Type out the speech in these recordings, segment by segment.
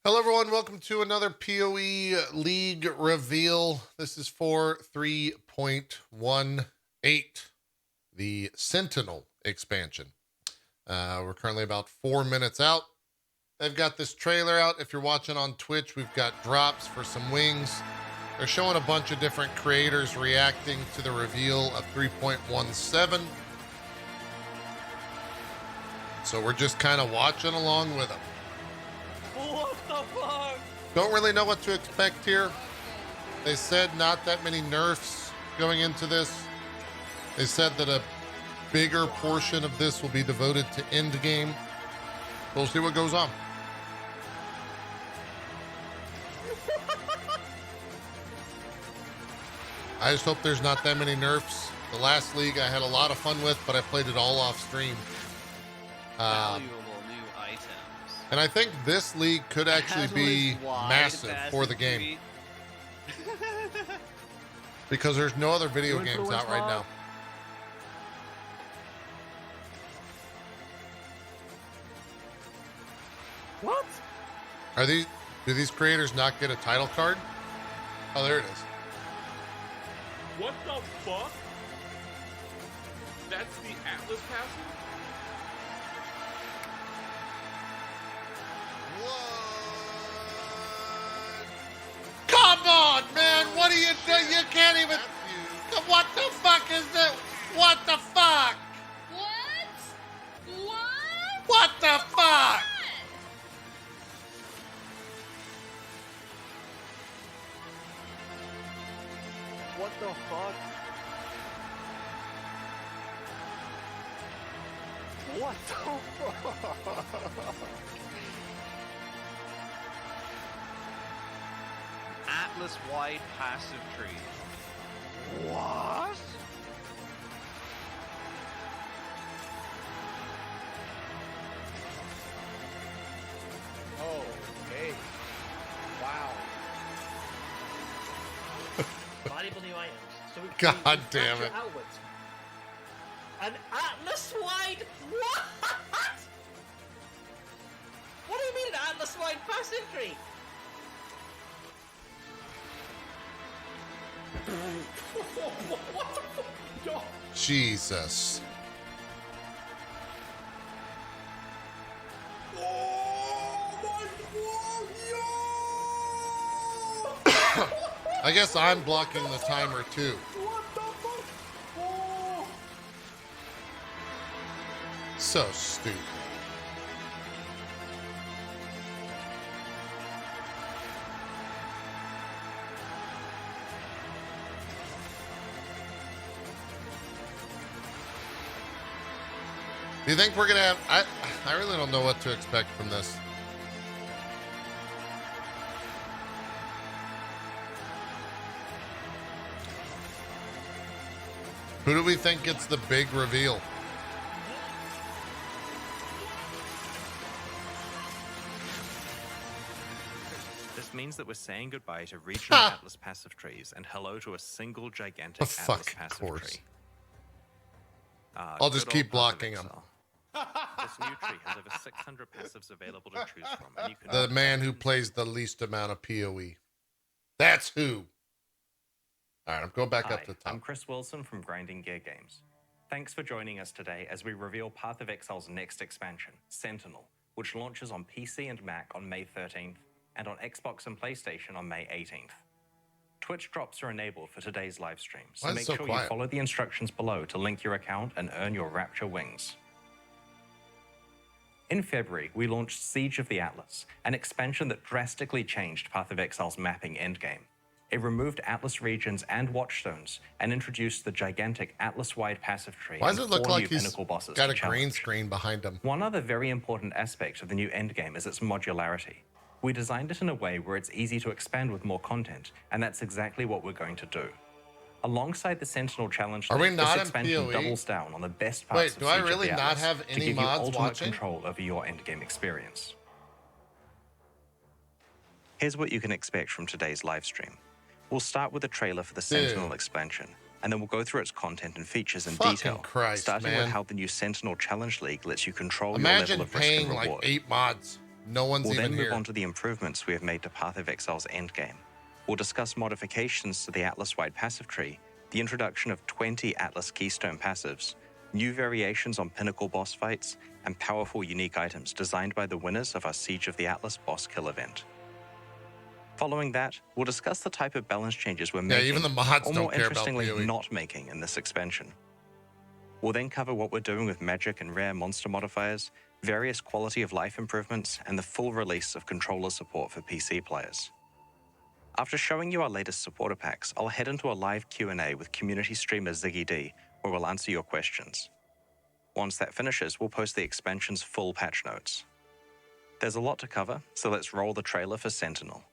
Hello everyone, welcome to another PoE League reveal. This is for 3.18, the Sentinel expansion. We're currently about 4 minutes out. They've got this trailer out. If you're watching on Twitch, we've got drops for some wings. They're showing a bunch of different creators reacting to the reveal of 3.17. So we're just kind of watching along with them. What the fuck? Don't really know what to expect here. They said not that many nerfs going into this. They said that a bigger portion of this will be devoted to Endgame. We'll see what goes on. I just hope there's not that many nerfs. The last league I had a lot of fun with, but I played it all off stream. Valuable new items. And I think this league could actually be massive for the game. Because there's no other video games out right now. What? Do these creators not get a title card? Oh, there it is. What the fuck? That's the Atlas passive? What? Come on, man. What do? You can't even. What the fuck is this? What the fuck? What? What? What the fuck? What the fuck? What the fuck? Atlas-wide passive tree. What? Oh, hey. Wow. Valuable new items. So God damn it. Outwards. An Atlas-wide? What? What do you mean an Atlas-wide passive tree? What the fuck? Yo. Jesus. Oh my god, yo! I guess I'm blocking the timer too. What the fuck? Oh. So stupid. Do you think we're gonna have? I really don't know what to expect from this. Who do we think gets the big reveal? This means that we're saying goodbye to regional Atlas passive trees and hello to a single gigantic Atlas Fucking passive course. tree. I'll just Good keep old Path of blocking them. Exile. This new tree has over 600 passives available to choose from, and you can The man who plays the least amount of PoE. That's who. All right, I'm going back up Hi, to the top. I'm Chris Wilson from Grinding Gear Games. Thanks for joining us today as we reveal Path of Exile's next expansion, Sentinel, which launches on PC and Mac on May 13th, and on Xbox and PlayStation on May 18th. Twitch drops are enabled for today's live stream, so Why is make it so sure quiet? you follow the instructions below to link your account and earn your Rapture wings. In February, we launched Siege of the Atlas, an expansion that drastically changed Path of Exile's mapping endgame. It removed Atlas regions and watchstones and introduced the gigantic Atlas-wide passive tree. Why does and it look 4 like new he's pinnacle bosses got to a green challenge. screen behind him? One other very important aspect of the new endgame is its modularity. We designed it in a way where it's easy to expand with more content, and that's exactly what we're going to do. Alongside the Sentinel challenge, Are we this not in expansion PoE? doubles down on the best parts Wait, of do I Siege of really the not Atlas have to any give you mods ultimate watching? control over your endgame experience. Here's what you can expect from today's live stream. We'll start with a trailer for the Sentinel expansion, and then we'll go through its content and features in Fucking detail, Christ, starting man. with how the new Sentinel Challenge League lets you control your Imagine level of risk paying and like reward. 8 mods No one's We'll even then move here. on to the improvements we have made to Path of Exile's endgame. We'll discuss modifications to the Atlas-wide passive tree, the introduction of 20 Atlas Keystone passives, new variations on pinnacle boss fights, and powerful unique items designed by the winners of our Siege of the Atlas boss kill event. Following that, we'll discuss the type of balance changes we're making, even the mods or don't more care about interestingly, PoE. not making in this expansion. We'll then cover what we're doing with magic and rare monster modifiers, various quality of life improvements, and the full release of controller support for PC players. After showing you our latest supporter packs, I'll head into a live Q&A with community streamer ZiggyD, where we'll answer your questions. Once that finishes, we'll post the expansion's full patch notes. There's a lot to cover, so let's roll the trailer for Sentinel.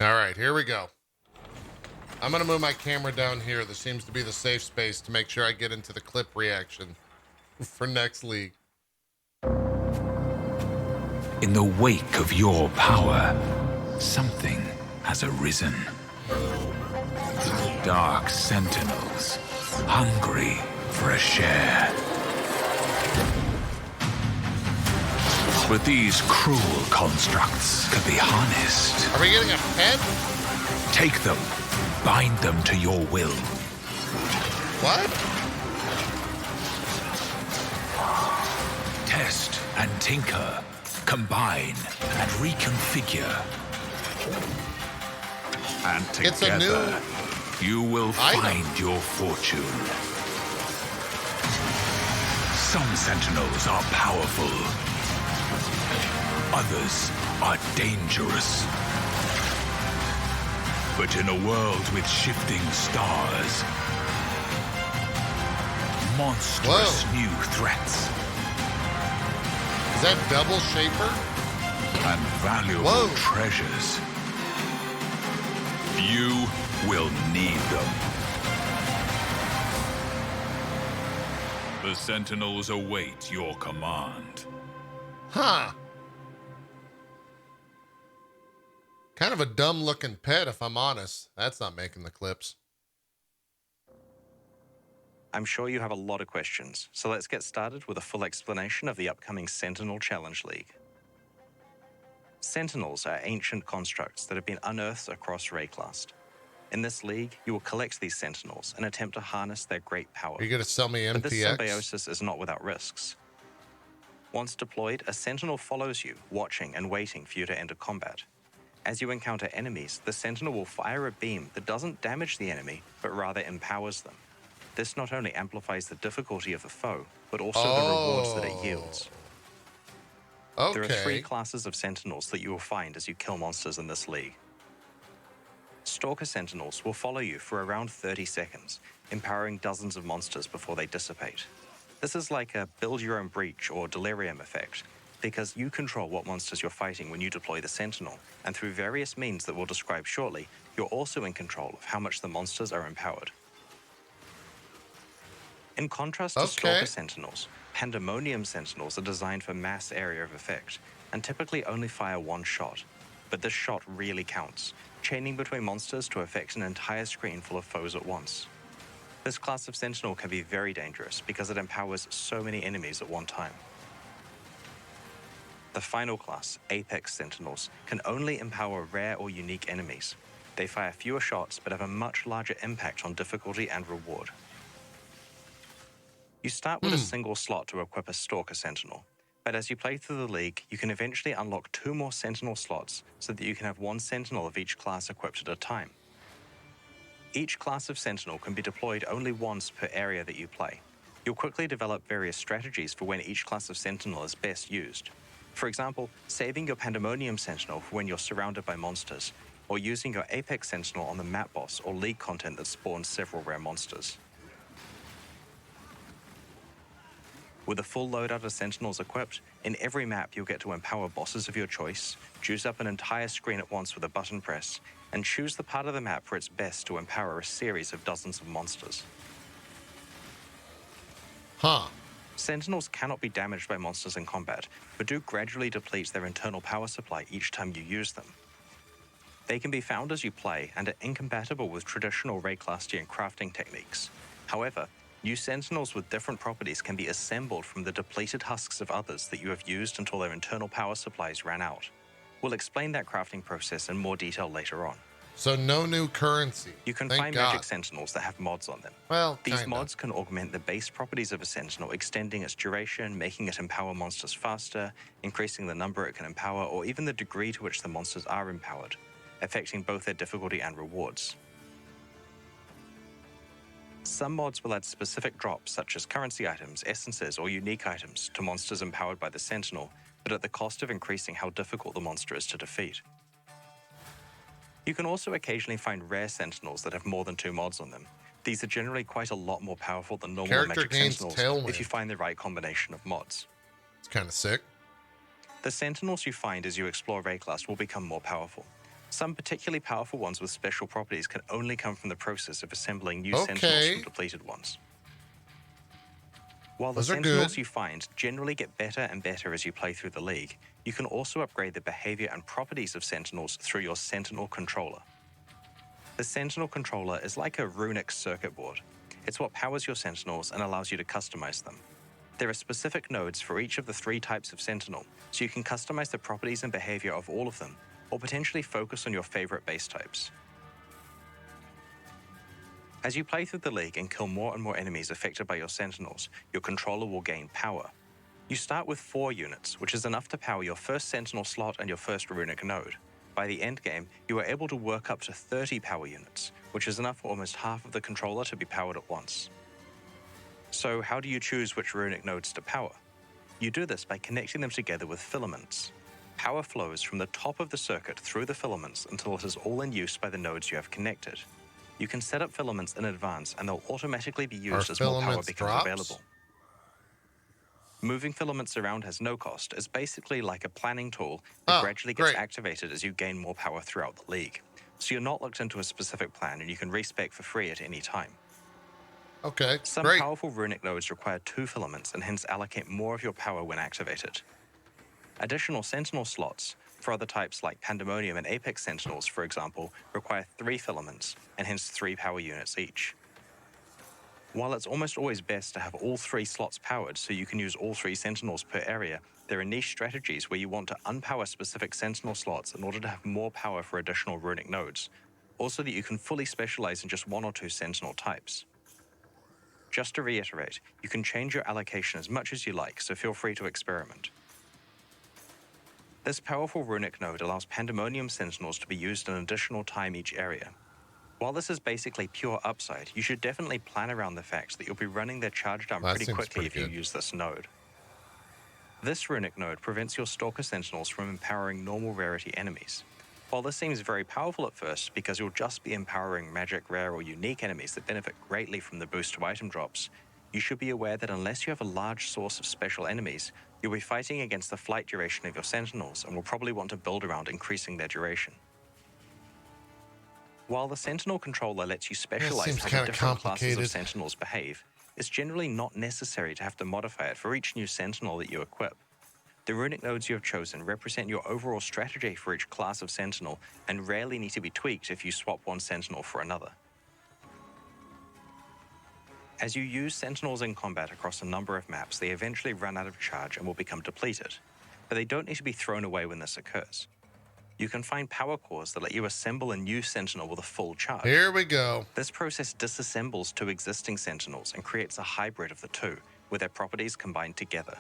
All right, here we go. I'm going to move my camera down here. This seems to be the safe space to make sure I get into the clip reaction for next league. In the wake of your power, something has arisen. Dark Sentinels, hungry for a share. But these cruel constructs can be harnessed. Are we getting a pet? Take them, bind them to your will. What? Test and tinker, combine and reconfigure. And It's a together, you will item. find your fortune. Some Sentinels are powerful. Others are dangerous. But in a world with shifting stars, monstrous new threats, Is that double shaper? and valuable Whoa. treasures, you will need them. The Sentinels await your command. Huh. Kind of a dumb looking pet, if I'm honest. That's not making the clips. I'm sure you have a lot of questions, so let's get started with a full explanation of the upcoming Sentinel Challenge League. Sentinels are ancient constructs that have been unearthed across Rayclast. In this league, you will collect these Sentinels and attempt to harness their great power. Are you going to sell me But this MTX? symbiosis is not without risks. Once deployed, a Sentinel follows you, watching and waiting for you to enter combat. As you encounter enemies, the Sentinel will fire a beam that doesn't damage the enemy, but rather empowers them. This not only amplifies the difficulty of the foe, but also the rewards that it yields. Okay. There are 3 classes of Sentinels that you will find as you kill monsters in this league. Stalker Sentinels will follow you for around 30 seconds, empowering dozens of monsters before they dissipate. This is like a build your own breach or delirium effect, because you control what monsters you're fighting when you deploy the Sentinel, and through various means that we'll describe shortly, you're also in control of how much the monsters are empowered. In contrast to Stalker Sentinels, Pandemonium Sentinels are designed for mass area of effect, and typically only fire one shot. But this shot really counts, chaining between monsters to affect an entire screen full of foes at once. This class of Sentinel can be very dangerous because it empowers so many enemies at one time. The final class, Apex Sentinels, can only empower rare or unique enemies. They fire fewer shots but have a much larger impact on difficulty and reward. You start with a single slot to equip a Stalker Sentinel, but as you play through the league, you can eventually unlock 2 more Sentinel slots so that you can have 1 Sentinel of each class equipped at a time. Each class of Sentinel can be deployed only once per area that you play. You'll quickly develop various strategies for when each class of Sentinel is best used. For example, saving your Pandemonium Sentinel for when you're surrounded by monsters, or using your Apex Sentinel on the map boss or league content that spawns several rare monsters. With a full loadout of Sentinels equipped, in every map you'll get to empower bosses of your choice, juice up an entire screen at once with a button press, and choose the part of the map where it's best to empower a series of dozens of monsters. Huh. Sentinels cannot be damaged by monsters in combat, but do gradually deplete their internal power supply each time you use them. They can be found as you play and are incompatible with traditional Rayclastian crafting techniques. However, New Sentinels with different properties can be assembled from the depleted husks of others that you have used until their internal power supplies ran out. We'll explain that crafting process in more detail later on. So no new currency. You can Thank find God. magic Sentinels that have mods on them. Well, These kinda. mods can augment the base properties of a Sentinel, extending its duration, making it empower monsters faster, increasing the number it can empower, or even the degree to which the monsters are empowered, affecting both their difficulty and rewards. Some mods will add specific drops, such as currency items, essences, or unique items, to monsters empowered by the Sentinel, but at the cost of increasing how difficult the monster is to defeat. You can also occasionally find rare Sentinels that have more than 2 mods on them. These are generally quite a lot more powerful than normal Character magic gains Sentinels tailwind. if you find the right combination of mods. It's kind of sick. The Sentinels you find as you explore Rayclast will become more powerful. Some particularly powerful ones with special properties can only come from the process of assembling new Sentinels from depleted ones. While the Those are Sentinels good. you find generally get better and better as you play through the League, you can also upgrade the behavior and properties of Sentinels through your Sentinel controller. The Sentinel controller is like a runic circuit board. It's what powers your Sentinels and allows you to customize them. There are specific nodes for each of the 3 types of Sentinel, so you can customize the properties and behavior of all of them, or potentially focus on your favorite base types. As you play through the League and kill more and more enemies affected by your Sentinels, your controller will gain power. You start with 4 units, which is enough to power your first Sentinel slot and your first runic node. By the endgame, you are able to work up to 30 power units, which is enough for almost half of the controller to be powered at once. So how do you choose which runic nodes to power? You do this by connecting them together with filaments. Power flows from the top of the circuit through the filaments until it is all in use by the nodes you have connected. You can set up filaments in advance and they'll automatically be used as more power filaments becomes drops? available. Moving filaments around has no cost. It's basically like a planning tool that gradually gets activated as you gain more power throughout the League. So you're not locked into a specific plan and you can respec for free at any time. Okay, Some great. powerful runic nodes require 2 filaments and hence allocate more of your power when activated. Additional Sentinel slots for other types like Pandemonium and Apex Sentinels, for example, require 3 filaments and hence 3 power units each. While it's almost always best to have all 3 slots powered so you can use all 3 Sentinels per area, there are niche strategies where you want to unpower specific Sentinel slots in order to have more power for additional runic nodes, also that you can fully specialize in just 1 or 2 Sentinel types. Just to reiterate, you can change your allocation as much as you like, so feel free to experiment. This powerful runic node allows Pandemonium Sentinels to be used an additional time each area. While this is basically pure upside, you should definitely plan around the fact that you'll be running their charge down That pretty seems quickly pretty if you good. use this node. This runic node prevents your Stalker Sentinels from empowering normal rarity enemies. While this seems very powerful at first because you'll just be empowering magic, rare, or unique enemies that benefit greatly from the boost to item drops, you should be aware that unless you have a large source of special enemies, you'll be fighting against the flight duration of your Sentinels and will probably want to build around increasing their duration. While the Sentinel controller lets you specialize seems how the kinda different classes complicated. of Sentinels behave, it's generally not necessary to have to modify it for each new Sentinel that you equip. The runic nodes you have chosen represent your overall strategy for each class of Sentinel and rarely need to be tweaked if you swap one Sentinel for another. As you use Sentinels in combat across a number of maps, they eventually run out of charge and will become depleted, but they don't need to be thrown away when this occurs. You can find power cores that let you assemble a new Sentinel with a full charge. Here we go. This process disassembles 2 existing Sentinels and creates a hybrid of the 2, with their properties combined together.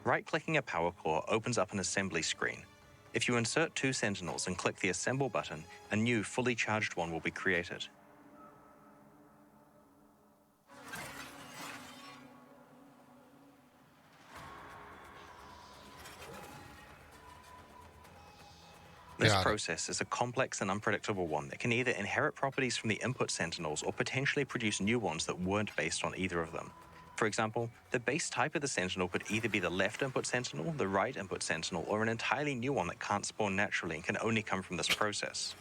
Right-clicking a power core opens up an assembly screen. If you insert 2 Sentinels and click the Assemble button, a new, fully charged one will be created. This process is a complex and unpredictable one that can either inherit properties from the input Sentinels or potentially produce new ones that weren't based on either of them. For example, the base type of the Sentinel could either be the left input Sentinel, the right input Sentinel, or an entirely new one that can't spawn naturally and can only come from this process.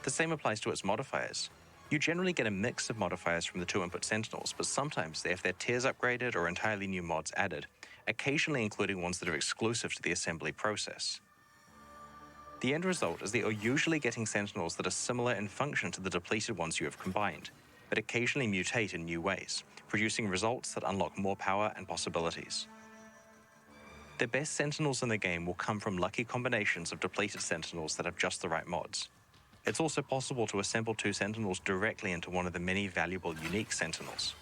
The same applies to its modifiers. You generally get a mix of modifiers from the 2 input Sentinels, but sometimes they have their tiers upgraded or entirely new mods added, occasionally including ones that are exclusive to the assembly process. The end result is that you're usually getting Sentinels that are similar in function to the depleted ones you have combined, but occasionally mutate in new ways, producing results that unlock more power and possibilities. The best Sentinels in the game will come from lucky combinations of depleted Sentinels that have just the right mods. It's also possible to assemble 2 Sentinels directly into one of the many valuable unique Sentinels.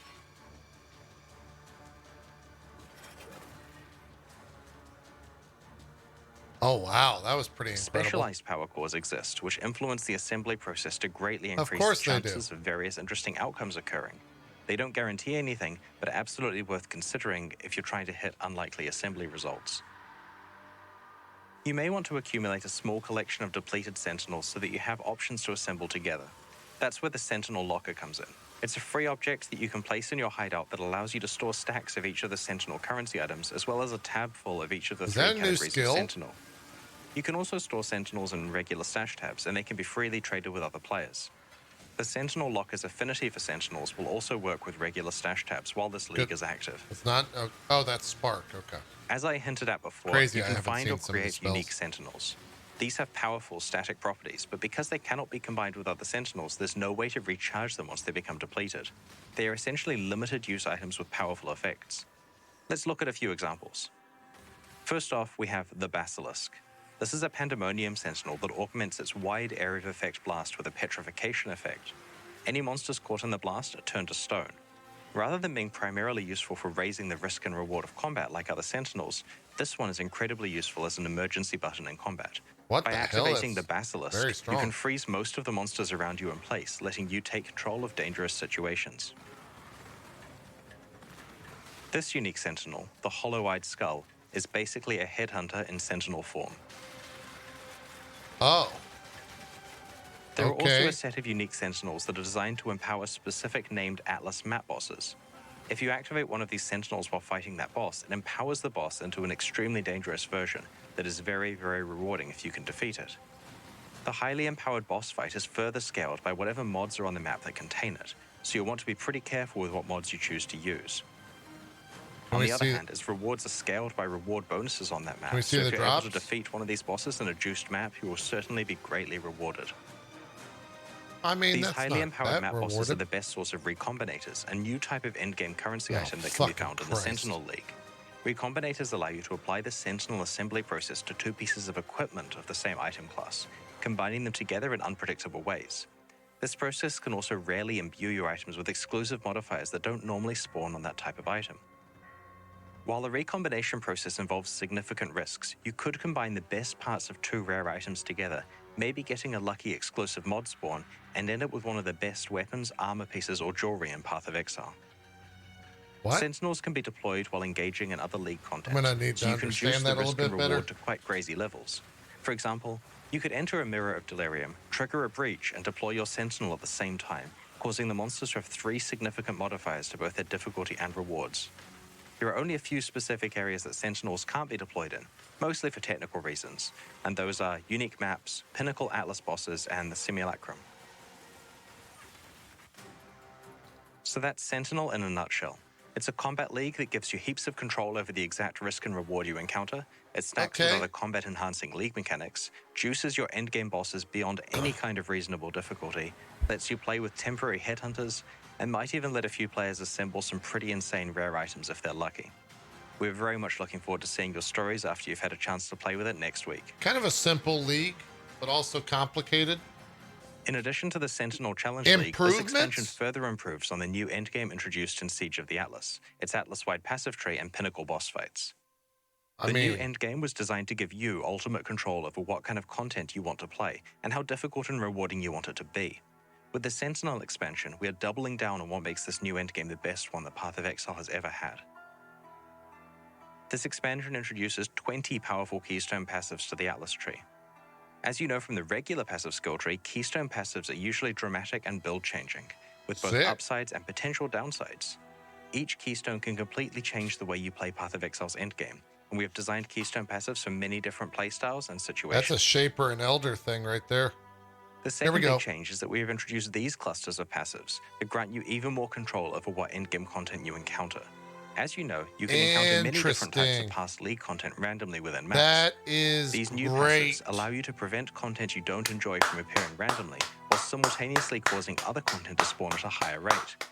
Oh, wow. That was pretty incredible. Specialized power cores exist, which influence the assembly process to greatly Of increase course the they do. chances of various interesting outcomes occurring. They don't guarantee anything, but are absolutely worth considering if you're trying to hit unlikely assembly results. You may want to accumulate a small collection of depleted Sentinels so that you have options to assemble together. That's where the Sentinel Locker comes in. It's a free object that you can place in your hideout that allows you to store stacks of each of the Sentinel currency items, as well as a tab full of each of the Is 3 that a new categories skill? of Sentinel. You can also store Sentinels in regular stash tabs, and they can be freely traded with other players. The Sentinel Locker's affinity for Sentinels will also work with regular stash tabs while this league Good. is active. It's not. Oh, that's Spark. Okay. As I hinted at before, Crazy, you I can haven't find seen or some of the create spells. unique Sentinels. These have powerful static properties, but because they cannot be combined with other Sentinels, there's no way to recharge them once they become depleted. They are essentially limited use items with powerful effects. Let's look at a few examples. First off, we have the Basilisk. This is a Pandemonium Sentinel that augments its wide area of effect blast with a petrification effect. Any monsters caught in the blast are turned to stone. Rather than being primarily useful for raising the risk and reward of combat like other Sentinels, this one is incredibly useful as an emergency button in combat. What By the hell? activating the That's Basilisk, very you strong. can freeze most of the monsters around you in place, letting you take control of dangerous situations. This unique Sentinel, the Hollow-Eyed Skull, is basically a headhunter in Sentinel form. Oh. There are also Okay. a set of unique Sentinels that are designed to empower specific named Atlas map bosses. If you activate one of these Sentinels while fighting that boss, it empowers the boss into an extremely dangerous version that is very, very rewarding if you can defeat it. The highly empowered boss fight is further scaled by whatever mods are on the map that contain it, so you'll want to be pretty careful with what mods you choose to use. On the other hand, its rewards are scaled by reward bonuses on that map, we see so the if you're able to drops? defeat one of these bosses in a juiced map, you will certainly be greatly rewarded. I mean, These that's highly not empowered that map bosses are rewarded. the best source of recombinators, a new type of endgame currency Oh, item that can be fucking found in the Christ. Sentinel League. Recombinators allow you to apply the Sentinel assembly process to 2 pieces of equipment of the same item class, combining them together in unpredictable ways. This process can also rarely imbue your items with exclusive modifiers that don't normally spawn on that type of item. While the recombination process involves significant risks, you could combine the best parts of 2 rare items together, maybe getting a lucky exclusive mod spawn, and end up with one of the best weapons, armor pieces, or jewelry in Path of Exile. What? Sentinels can be deployed while engaging in other League content, I'm gonna need to so you can understand juice that the a little risk and bit better. reward to quite crazy levels. For example, you could enter a Mirror of Delirium, trigger a breach, and deploy your Sentinel at the same time, causing the monsters to have 3 significant modifiers to both their difficulty and rewards. There are only a few specific areas that Sentinels can't be deployed in, mostly for technical reasons, and those are unique maps, pinnacle Atlas bosses, and the Simulacrum. So that's Sentinel in a nutshell. It's a combat league that gives you heaps of control over the exact risk and reward you encounter. It stacks with Okay. other combat-enhancing league mechanics, juices your endgame bosses beyond any kind of reasonable difficulty, lets you play with temporary headhunters, and might even let a few players assemble some pretty insane rare items if they're lucky. We're very much looking forward to seeing your stories after you've had a chance to play with it next week. Kind of a simple league, but also complicated. In addition to the Sentinel Challenge League, this expansion Improvements? further improves on the new endgame introduced in Siege of the Atlas, its Atlas-wide passive tree and pinnacle boss fights. The new endgame was designed to give you ultimate control over what kind of content you want to play and how difficult and rewarding you want it to be. With the Sentinel expansion, we are doubling down on what makes this new endgame the best one that Path of Exile has ever had. This expansion introduces 20 powerful keystone passives to the Atlas tree. As you know from the regular passive skill tree, keystone passives are usually dramatic and build-changing, with both Sick. upsides and potential downsides. Each keystone can completely change the way you play Path of Exile's endgame, and we have designed keystone passives for many different playstyles and situations. That's a Shaper and Elder thing right there. The Here we second go. big change is that we have introduced these clusters of passives that grant you even more control over what endgame content you encounter. As you know, you can encounter many different types of Interesting. past league content randomly within maps. That is These new great. passives allow you to prevent content you don't enjoy from appearing randomly, while simultaneously causing other content to spawn at a higher rate.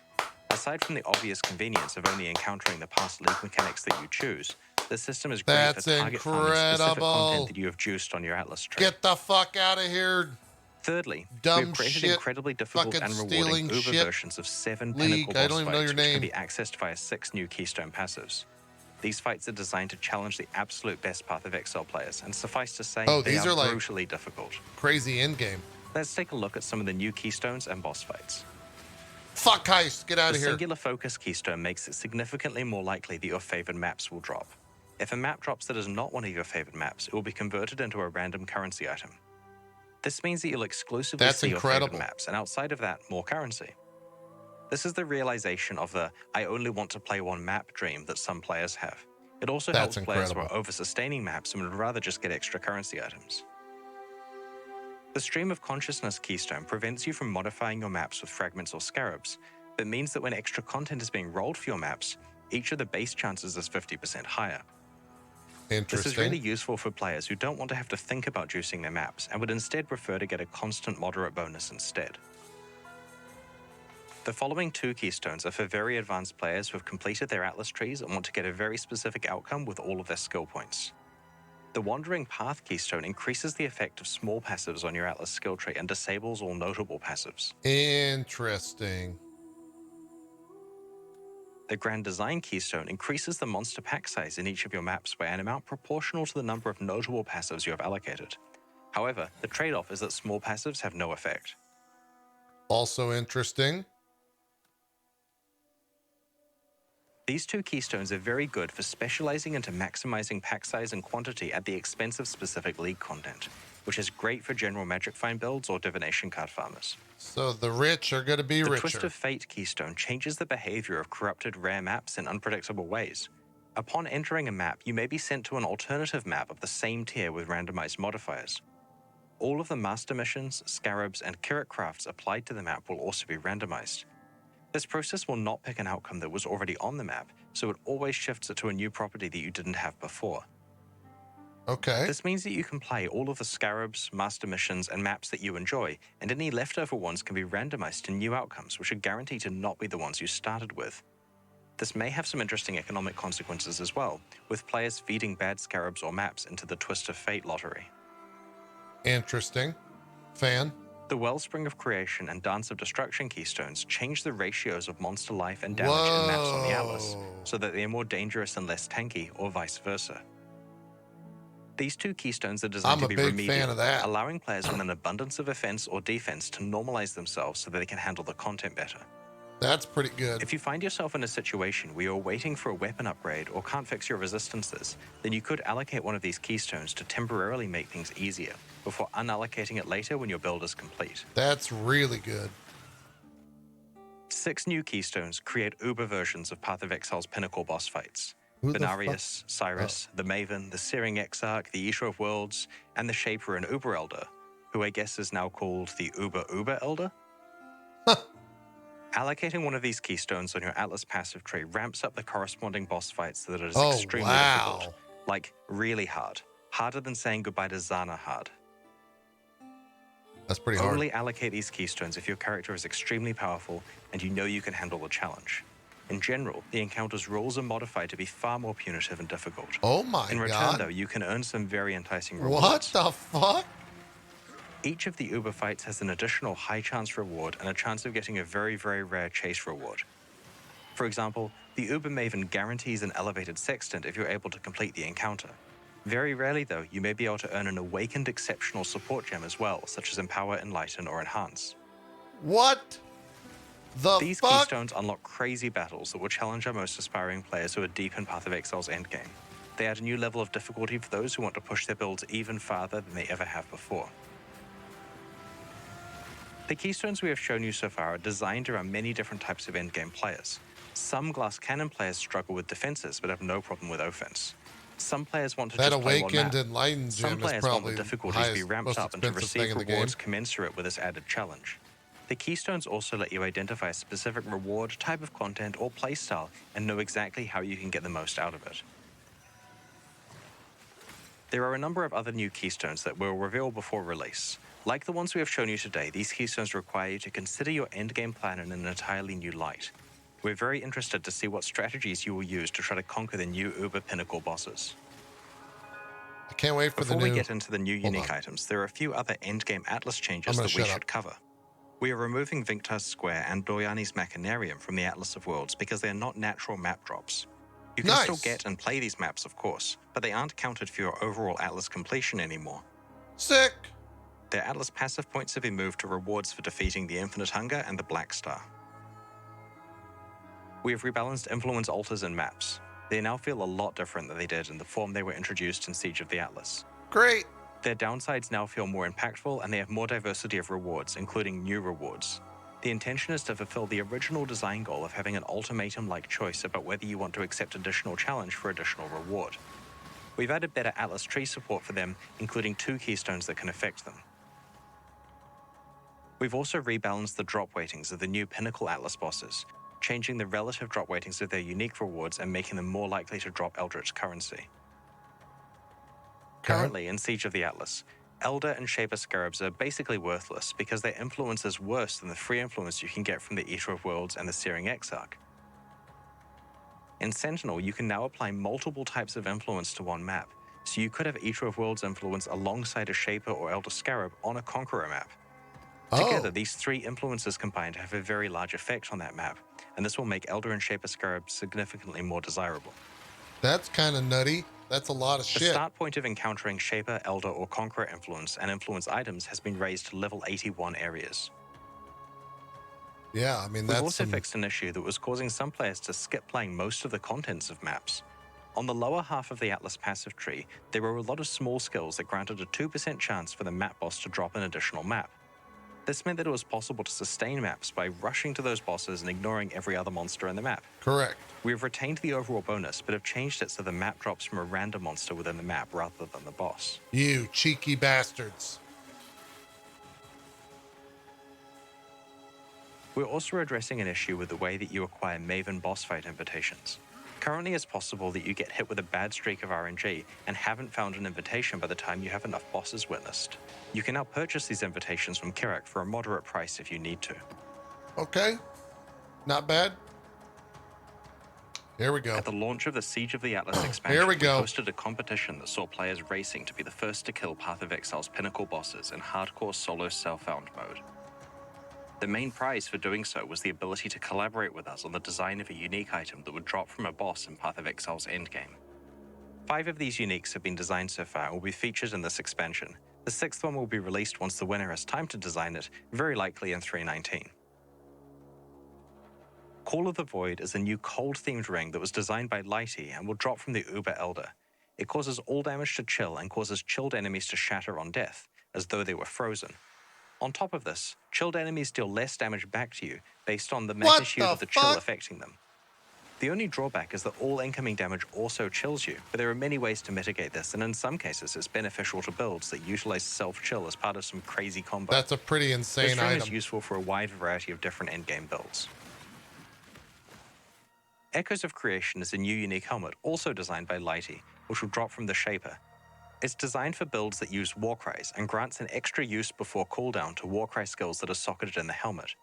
Aside from the obvious convenience of only encountering the past league mechanics that you choose, the system is great That's for target farming specific incredible. content that you have juiced on your Atlas tree. Get the fuck out of here. Thirdly, Dumb we have created shit, incredibly difficult fucking and rewarding stealing Uber shit versions of 7 league. pinnacle I boss don't even know fights, your which name. can be accessed via 6 new Keystone passives. These fights are designed to challenge the absolute best Path of Exile players, and suffice to say, they these are are like brutally difficult. crazy endgame. Let's take a look at some of the new Keystones and boss fights. Fuck heist, get out The of here. singular focus keystone makes it significantly more likely that your favored maps will drop. If a map drops that is not one of your favored maps, it will be converted into a random currency item. This means that you'll exclusively That's see your incredible. favored maps, and outside of that, more currency. This is the realization of the I only want to play one map dream that some players have. It also That's helps players who incredible. are over-sustaining maps and would rather just get extra currency items. The Stream of Consciousness keystone prevents you from modifying your maps with fragments or scarabs, but means that when extra content is being rolled for your maps, each of the base chances is 50% higher. Interesting. This is really useful for players who don't want to have to think about juicing their maps and would instead prefer to get a constant moderate bonus instead. The following 2 keystones are for very advanced players who have completed their Atlas trees and want to get a very specific outcome with all of their skill points. The Wandering Path keystone increases the effect of small passives on your Atlas skill tree and disables all notable passives. Interesting. The Grand Design keystone increases the monster pack size in each of your maps by an amount proportional to the number of notable passives you have allocated. However, the trade-off is that small passives have no effect. Also interesting. These 2 keystones are very good for specializing into maximizing pack size and quantity at the expense of specific league content, which is great for general Magic Find builds or divination card farmers. So the rich are going to be The richer. Twist of Fate keystone changes the behavior of corrupted rare maps in unpredictable ways. Upon entering a map, you may be sent to an alternative map of the same tier with randomized modifiers. All of the master missions, scarabs, and Kirit crafts applied to the map will also be randomized. This process will not pick an outcome that was already on the map, so it always shifts it to a new property that you didn't have before. Okay. This means that you can play all of the scarabs, master missions, and maps that you enjoy, and any leftover ones can be randomized to new outcomes, which are guaranteed to not be the ones you started with. This may have some interesting economic consequences as well, with players feeding bad scarabs or maps into the Twist of Fate lottery. Interesting. Fan. The Wellspring of Creation and Dance of Destruction keystones change the ratios of monster life and damage in maps on the Atlas, Whoa. so that they are more dangerous and less tanky, or vice versa. These 2 keystones are designed I'm to a be big remedial, fan of that. allowing players with an abundance of offense or defense to normalize themselves so that they can handle the content better. That's pretty good. If you find yourself in a situation where you're waiting for a weapon upgrade or can't fix your resistances, then you could allocate one of these keystones to temporarily make things easier, before unallocating it later when your build is complete. That's really good. 6 new keystones create Uber versions of Path of Exile's pinnacle boss fights. Who the Benarius, Cyrus, the Maven, the Searing Exarch, the Isha of Worlds, and the Shaper and Uber Elder, who I guess is now called the Uber Elder? Allocating one of these keystones on your Atlas passive tree ramps up the corresponding boss fights so that it is extremely difficult. Like, really hard. Harder than saying goodbye to Zana hard. That's pretty hard. Only allocate these keystones if your character is extremely powerful and you know you can handle the challenge. In general, the encounter's rules are modified to be far more punitive and difficult. Oh my In return, God. though, you can earn some very enticing rewards. What the fuck? Each of the Uber fights has an additional high chance reward and a chance of getting a very, very rare chase reward. For example, the Uber Maven guarantees an elevated sextant if you're able to complete the encounter. Very rarely, though, you may be able to earn an awakened exceptional support gem as well, such as Empower, Enlighten, or Enhance. What the These fuck? keystones unlock crazy battles that will challenge our most aspiring players who are deep in Path of Exile's endgame. They add a new level of difficulty for those who want to push their builds even farther than they ever have before. The keystones we have shown you so far are designed around many different types of endgame players. Some glass cannon players struggle with defenses but have no problem with offense. Some players want to That just play one awakened map. enlightened Some gem is players want probably the the difficulties to be highest, ramped most up and to expensive thing receive in the game. rewards commensurate with this added challenge. The keystones also let you identify a specific reward, type of content, or playstyle and know exactly how you can get the most out of it. There are a number of other new keystones that we'll reveal before release. Like the ones we have shown you today, these keystones require you to consider your endgame plan in an entirely new light. We're very interested to see what strategies you will use to try to conquer the new Uber Pinnacle bosses. I can't wait for Before the new... we get into the new Hold unique on. items, there are a few other endgame Atlas I'm changes gonna that we shut should up. cover. We are removing Vinctar's Square and Doryani's Machinarium from the Atlas of Worlds because they are not natural map drops. You can still Nice. get and play these maps, of course, but they aren't counted for your overall Atlas completion anymore. Sick. Their Atlas passive points have been moved to rewards for defeating the Infinite Hunger and the Black Star. We have rebalanced influence altars and maps. They now feel a lot different than they did in the form they were introduced in Siege of the Atlas. Great. Their downsides now feel more impactful, and they have more diversity of rewards, including new rewards. The intention is to fulfill the original design goal of having an ultimatum-like choice about whether you want to accept additional challenge for additional reward. We've added better Atlas tree support for them, including 2 keystones that can affect them. We've also rebalanced the drop weightings of the new Pinnacle Atlas bosses, changing the relative drop weightings of their unique rewards and making them more likely to drop Eldritch currency. Currently, in Siege of the Atlas, Elder and Shaper Scarabs are basically worthless because their influence is worse than the free influence you can get from the Eater of Worlds and the Searing Exarch. In Sentinel, you can now apply multiple types of influence to one map, so you could have Eater of Worlds influence alongside a Shaper or Elder Scarab on a Conqueror map. Together, these 3 influences combined have a very large effect on that map, and this will make Elder and Shaper Scarab significantly more desirable. That's kind of nutty. That's a lot of The shit. start point of encountering Shaper, Elder, or Conqueror influence and influence items has been raised to level 81 areas. Yeah, I mean, We've that's also some... fixed an issue that was causing some players to skip playing most of the contents of maps. On the lower half of the Atlas passive tree, there were a lot of small skills that granted a 2% chance for the map boss to drop an additional map. This meant that it was possible to sustain maps by rushing to those bosses and ignoring every other monster in the map. Correct. We have retained the overall bonus, but have changed it so the map drops from a random monster within the map rather than the boss. You cheeky bastards. We're also addressing an issue with the way that you acquire Maven boss fight invitations. Currently, it's possible that you get hit with a bad streak of RNG and haven't found an invitation by the time you have enough bosses witnessed. You can now purchase these invitations from Kirak for a moderate price if you need to. Okay. Not bad. Here we go. At the launch of the Siege of the Atlas expansion, Here we go. hosted a competition that saw players racing to be the first to kill Path of Exile's pinnacle bosses in hardcore solo self-found mode. The main prize for doing so was the ability to collaborate with us on the design of a unique item that would drop from a boss in Path of Exile's endgame. 5 of these uniques have been designed so far and will be featured in this expansion. The 6th one will be released once the winner has time to design it, very likely in 3.19. Call of the Void is a new cold-themed ring that was designed by Lighty and will drop from the Uber Elder. It causes all damage to chill and causes chilled enemies to shatter on death, as though they were frozen. On top of this, chilled enemies deal less damage back to you based on the magnitude of the chill affecting them. The only drawback is that all incoming damage also chills you, but there are many ways to mitigate this, and in some cases it's beneficial to builds that utilize self-chill as part of some crazy combo. That's a pretty insane This ring item. is useful for a wide variety of different endgame builds. Echoes of Creation is a new unique helmet also designed by Lighty, which will drop from the Shaper. It's designed for builds that use Warcries and grants an extra use before cooldown to Warcry skills that are socketed in the helmet.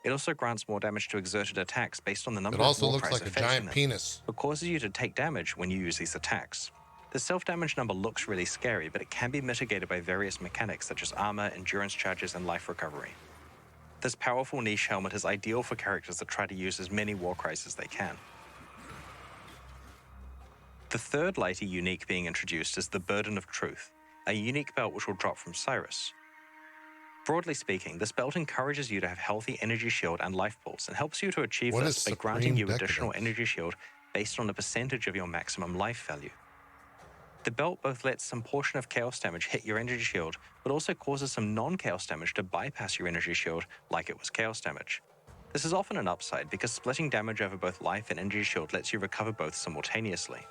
It also grants more damage to exerted attacks based on the number It also of looks Warcries like a affecting giant them, penis. but causes you to take damage when you use these attacks. The self-damage number looks really scary, but it can be mitigated by various mechanics such as armor, endurance charges, and life recovery. This powerful niche helmet is ideal for characters that try to use as many Warcries as they can. The third Lighty unique being introduced is the Burden of Truth, a unique belt which will drop from Cyrus. Broadly speaking, this belt encourages you to have healthy energy shield and life pulse and helps you to achieve What this is by Supreme granting you additional Decadence? energy shield based on a percentage of your maximum life value. The belt both lets some portion of chaos damage hit your energy shield, but also causes some non-chaos damage to bypass your energy shield like it was chaos damage. This is often an upside because splitting damage over both life and energy shield lets you recover both simultaneously.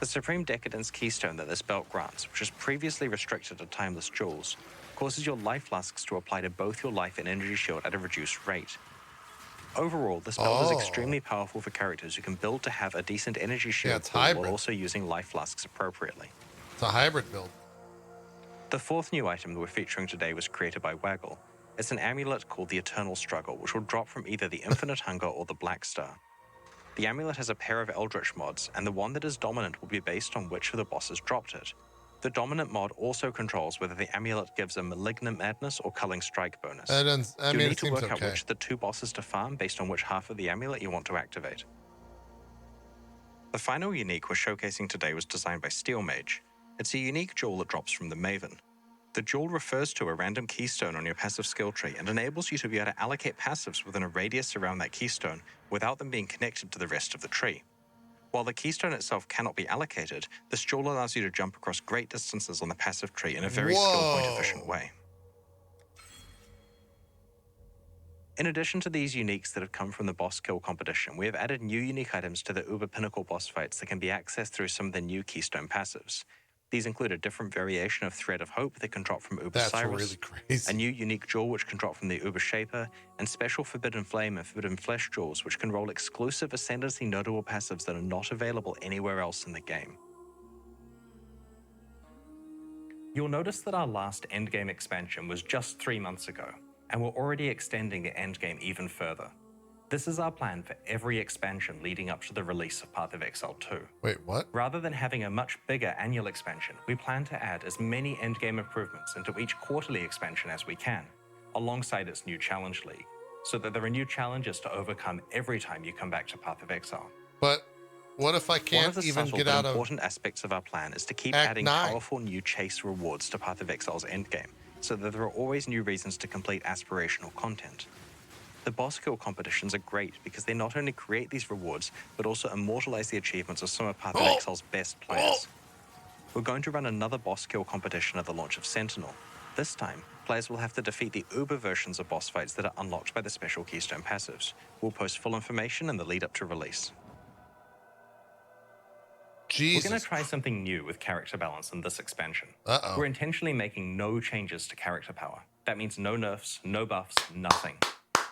The Supreme Decadence keystone that this belt grants, which is previously restricted to timeless jewels, causes your life flasks to apply to both your life and energy shield at a reduced rate. Overall, this belt is extremely powerful for characters who can build to have a decent energy shield it's pool hybrid. while also using life flasks appropriately. It's a hybrid build. The fourth new item that we're featuring today was created by Waggle. It's an amulet called the Eternal Struggle, which will drop from either the Infinite Hunger or the Black Star. The amulet has a pair of Eldritch mods, and the one that is dominant will be based on which of the bosses dropped it. The dominant mod also controls whether the amulet gives a Malignant Madness or Culling Strike bonus. I You'll mean, need it to seems work out okay. which of the two bosses to farm based on which half of the amulet you want to activate. The final unique we're showcasing today was designed by SteelMage. It's a unique jewel that drops from the Maven. The jewel refers to a random keystone on your passive skill tree and enables you to be able to allocate passives within a radius around that keystone without them being connected to the rest of the tree. While the keystone itself cannot be allocated, this jewel allows you to jump across great distances on the passive tree in a very skill point efficient way. In addition to these uniques that have come from the boss kill competition, we have added new unique items to the Uber Pinnacle boss fights that can be accessed through some of the new keystone passives. These include a different variation of Thread of Hope that can drop from Uber That's Cyrus, really crazy. a new unique jewel which can drop from the Uber Shaper, and special Forbidden Flame and Forbidden Flesh jewels which can roll exclusive Ascendancy notable passives that are not available anywhere else in the game. You'll notice that our last Endgame expansion was just 3 months ago, and we're already extending the Endgame even further. This is our plan for every expansion leading up to the release of Path of Exile 2. Wait, what? Rather than having a much bigger annual expansion, we plan to add as many endgame improvements into each quarterly expansion as we can, alongside its new challenge league, so that there are new challenges to overcome every time you come back to Path of Exile. But what if I One can't of the even subtle get but out of important aspects of our plan is to keep Act adding 9? powerful new chase rewards to Path of Exile's endgame, so that there are always new reasons to complete aspirational content. The boss kill competitions are great because they not only create these rewards, but also immortalize the achievements of some of Path of Exile's best players. We're going to run another boss kill competition at the launch of Sentinel. This time, players will have to defeat the Uber versions of boss fights that are unlocked by the special keystone passives. We'll post full information in the lead up to release. Jesus. We're going to try something new with character balance in this expansion. Uh-oh. We're intentionally making no changes to character power. That means no nerfs, no buffs, nothing.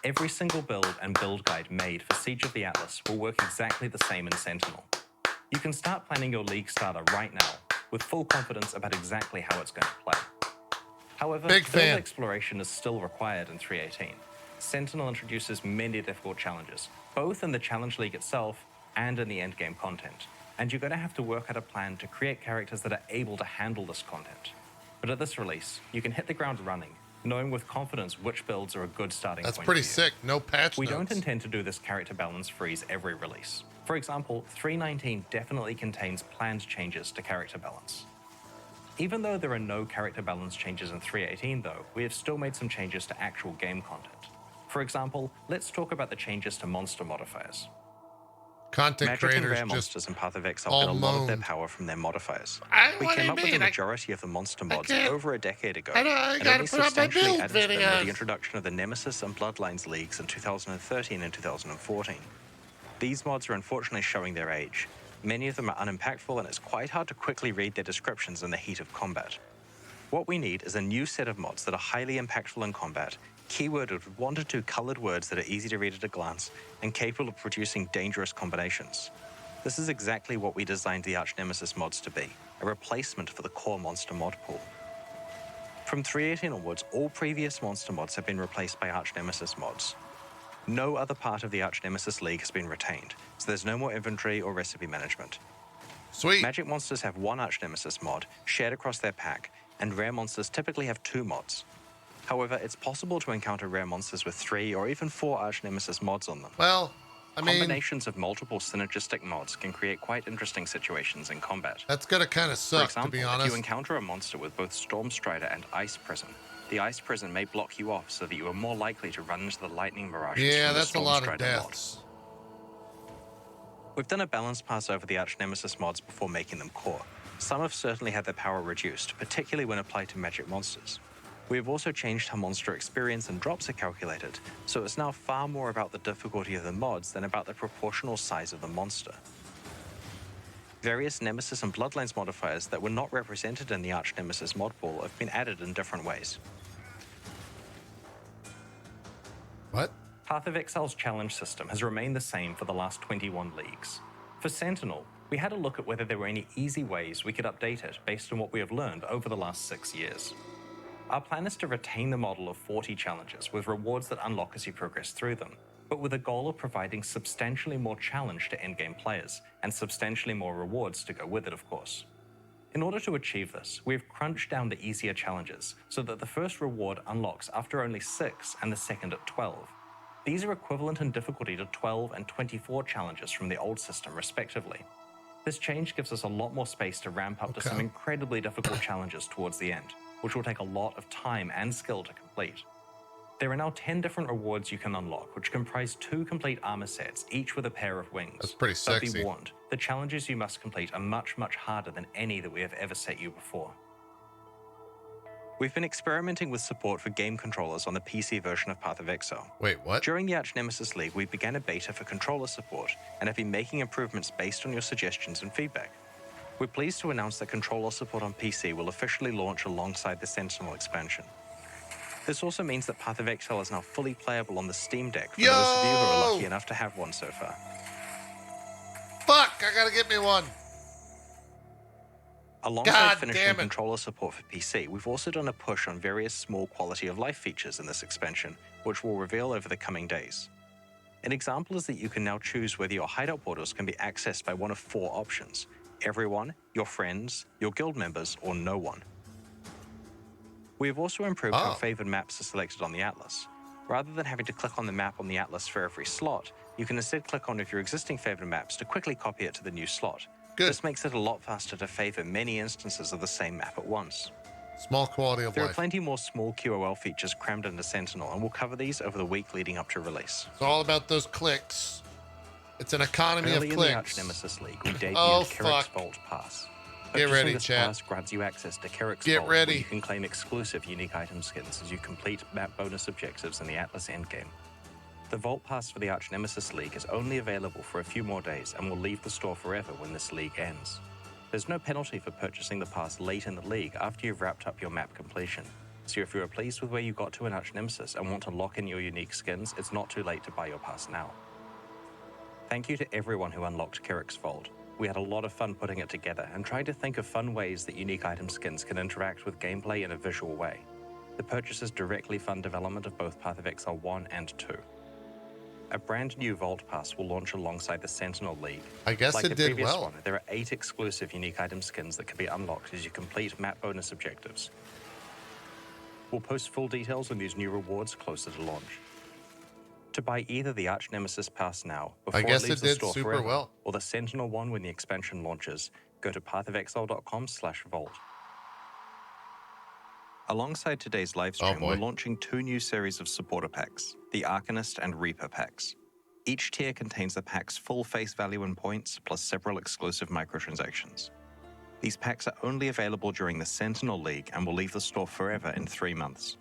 Every single build and build guide made for Siege of the Atlas will work exactly the same in Sentinel. You can start planning your league starter right now with full confidence about exactly how it's going to play. However, Big build fan. exploration is still required in 3.18. Sentinel introduces many difficult challenges, both in the challenge league itself and in the endgame content. And you're going to have to work out a plan to create characters that are able to handle this content. But at this release, you can hit the ground running, knowing with confidence which builds are a good starting That's point pretty for you. sick. No patch We notes. don't intend to do this character balance freeze every release. For example, 3.19 definitely contains planned changes to character balance. Even though there are no character balance changes in 3.18 though, we have still made some changes to actual game content. For example, let's talk about the changes to monster modifiers. Content Magic and creators rare just monsters in Path of Exile all get a lot of their moaned. power from their modifiers. We what do came you up with the mean? majority of the monster mods can't- over a decade ago, I and gotta only put up my substantially build added to them with videos. the introduction of the Nemesis and Bloodlines leagues in 2013 and 2014. These mods are unfortunately showing their age. Many of them are unimpactful, and it's quite hard to quickly read their descriptions in the heat of combat. What we need is a new set of mods that are highly impactful in combat, keyworded with 1 to 2 colored words that are easy to read at a glance, and capable of producing dangerous combinations. This is exactly what we designed the Arch Nemesis mods to be, a replacement for the core monster mod pool. From 3.18 onwards, all previous monster mods have been replaced by Arch Nemesis mods. No other part of the Arch Nemesis League has been retained, so there's no more inventory or recipe management. Sweet. Magic monsters have 1 Arch Nemesis mod shared across their pack, and rare monsters typically have 2 mods. However, it's possible to encounter rare monsters with 3 or even 4 Arch Nemesis mods on them. Well, I mean, Combinations of multiple synergistic mods can create quite interesting situations in combat. that's gonna kind of For suck, example, to be if honest. you encounter a monster with both Storm Strider and Ice Prison, the Ice Prison may block you off so that you are more likely to run into the Lightning Mirages Yeah, from the that's a Storm lot of Strider mod. deaths. We've done a balanced pass over the Arch Nemesis mods before making them core. Some have certainly had their power reduced, particularly when applied to magic monsters. We have also changed how monster experience and drops are calculated, so it's now far more about the difficulty of the mods than about the proportional size of the monster. Various Nemesis and Bloodlines modifiers that were not represented in the Arch Nemesis mod pool have been added in different ways. What? Path of Exile's challenge system has remained the same for the last 21 leagues. For Sentinel, we had a look at whether there were any easy ways we could update it based on what we have learned over the last 6 years. Our plan is to retain the model of 40 challenges with rewards that unlock as you progress through them, but with a goal of providing substantially more challenge to endgame players, and substantially more rewards to go with it, of course. In order to achieve this, we've crunched down the easier challenges so that the first reward unlocks after only 6 and the second at 12. These are equivalent in difficulty to 12 and 24 challenges from the old system, respectively. This change gives us a lot more space to ramp up to some incredibly difficult challenges towards the end, which will take a lot of time and skill to complete. There are now 10 different rewards you can unlock, which comprise 2 complete armor sets, each with a pair of wings. That's pretty But sexy. be warned, the challenges you must complete are much, much harder than any that we have ever set you before. We've been experimenting with support for game controllers on the PC version of Path of Exile. Wait, what? During the Arch Nemesis League, we began a beta for controller support and have been making improvements based on your suggestions and feedback. We're pleased to announce that controller support on PC will officially launch alongside the Sentinel expansion. This also means that Path of Exile is now fully playable on the Steam Deck for those of you who are lucky enough to have one so far. Fuck, I gotta get me one. Alongside finishing controller support for PC, we've also done a push on various small quality of life features in this expansion, which we'll reveal over the coming days. An example is that you can now choose whether your hideout portals can be accessed by one of 4 options: everyone, your friends, your guild members, or no one. We have also improved how favored maps are selected on the Atlas. Rather than having to click on the map on the Atlas for every slot, you can instead click on one of your existing favored maps to quickly copy it to the new slot. Good. This makes it a lot faster to favor many instances of the same map at once. Small quality of There life. are plenty more small QOL features crammed into Sentinel, and we'll cover these over the week leading up to release. It's all about those clicks. It's an economy Early of in the clicks. Arch Nemesis League, we debuted Oh, Kirik's fuck. Vault Pass. Get ready, this chat. pass grants you access to Kirik's Get Vault, where ready. you can claim exclusive unique item skins as you complete map bonus objectives in the Atlas endgame. The Vault Pass for the Arch Nemesis League is only available for a few more days and will leave the store forever when this league ends. There's no penalty for purchasing the pass late in the league after you've wrapped up your map completion. So if you are pleased with where you got to in Arch Nemesis and want to lock in your unique skins, it's not too late to buy your pass now. Thank you to everyone who unlocked Kirik's Vault. We had a lot of fun putting it together and trying to think of fun ways that unique item skins can interact with gameplay in a visual way. The purchases directly fund development of both Path of Exile 1 and 2. A brand new Vault Pass will launch alongside the Sentinel League. I guess like it the did previous well. one, there are 8 exclusive unique item skins that can be unlocked as you complete map bonus objectives. We'll post full details on these new rewards closer to launch. To buy either the Arch Nemesis Pass now, before guess it leaves it the did store super forever, well. or the Sentinel one when the expansion launches, go to pathofexile.com/vault. Alongside today's livestream, boy. we're launching 2 new series of supporter packs, the Arcanist and Reaper packs. Each tier contains the pack's full face value in points, plus several exclusive microtransactions. These packs are only available during the Sentinel League and will leave the store forever in 3 months.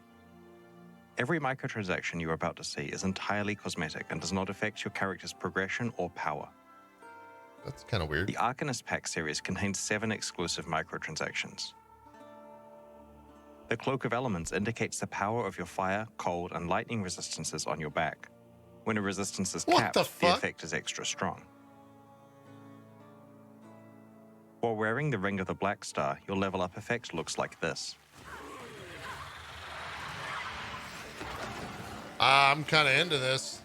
Every microtransaction you're about to see is entirely cosmetic and does not affect your character's progression or power. That's kind of weird. The Arcanist pack series contains 7 exclusive microtransactions. The Cloak of Elements indicates the power of your fire, cold, and lightning resistances on your back. When a resistance is What capped, the the fuck? effect is extra strong. While wearing the Ring of the Black Star, your level up effect looks like this. I'm kind of into this.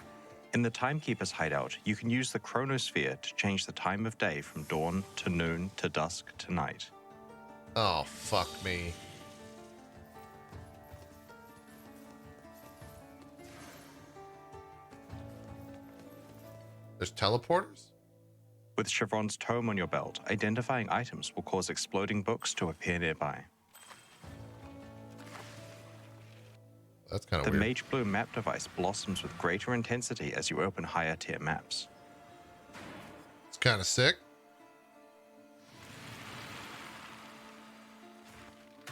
In the Timekeeper's hideout, you can use the Chronosphere to change the time of day from dawn to noon to dusk to night. Oh, fuck me. There's teleporters? With Chevron's tome on your belt, identifying items will cause exploding books to appear nearby. That's kind The of weird. Mage Blue map device blossoms with greater intensity as you open higher tier maps. It's kind of sick.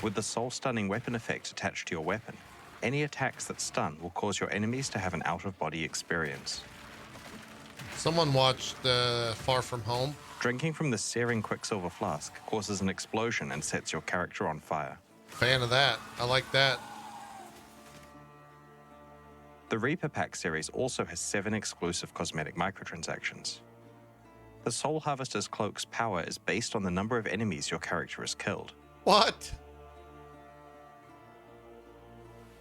With the soul-stunning weapon effect attached to your weapon, any attacks that stun will cause your enemies to have an out-of-body experience. Someone watched Far From Home. Drinking from the searing quicksilver flask causes an explosion and sets your character on fire. Fan of that. I like that. The Reaper Pack series also has 7 exclusive cosmetic microtransactions. The Soul Harvester's Cloak's power is based on the number of enemies your character has killed. What?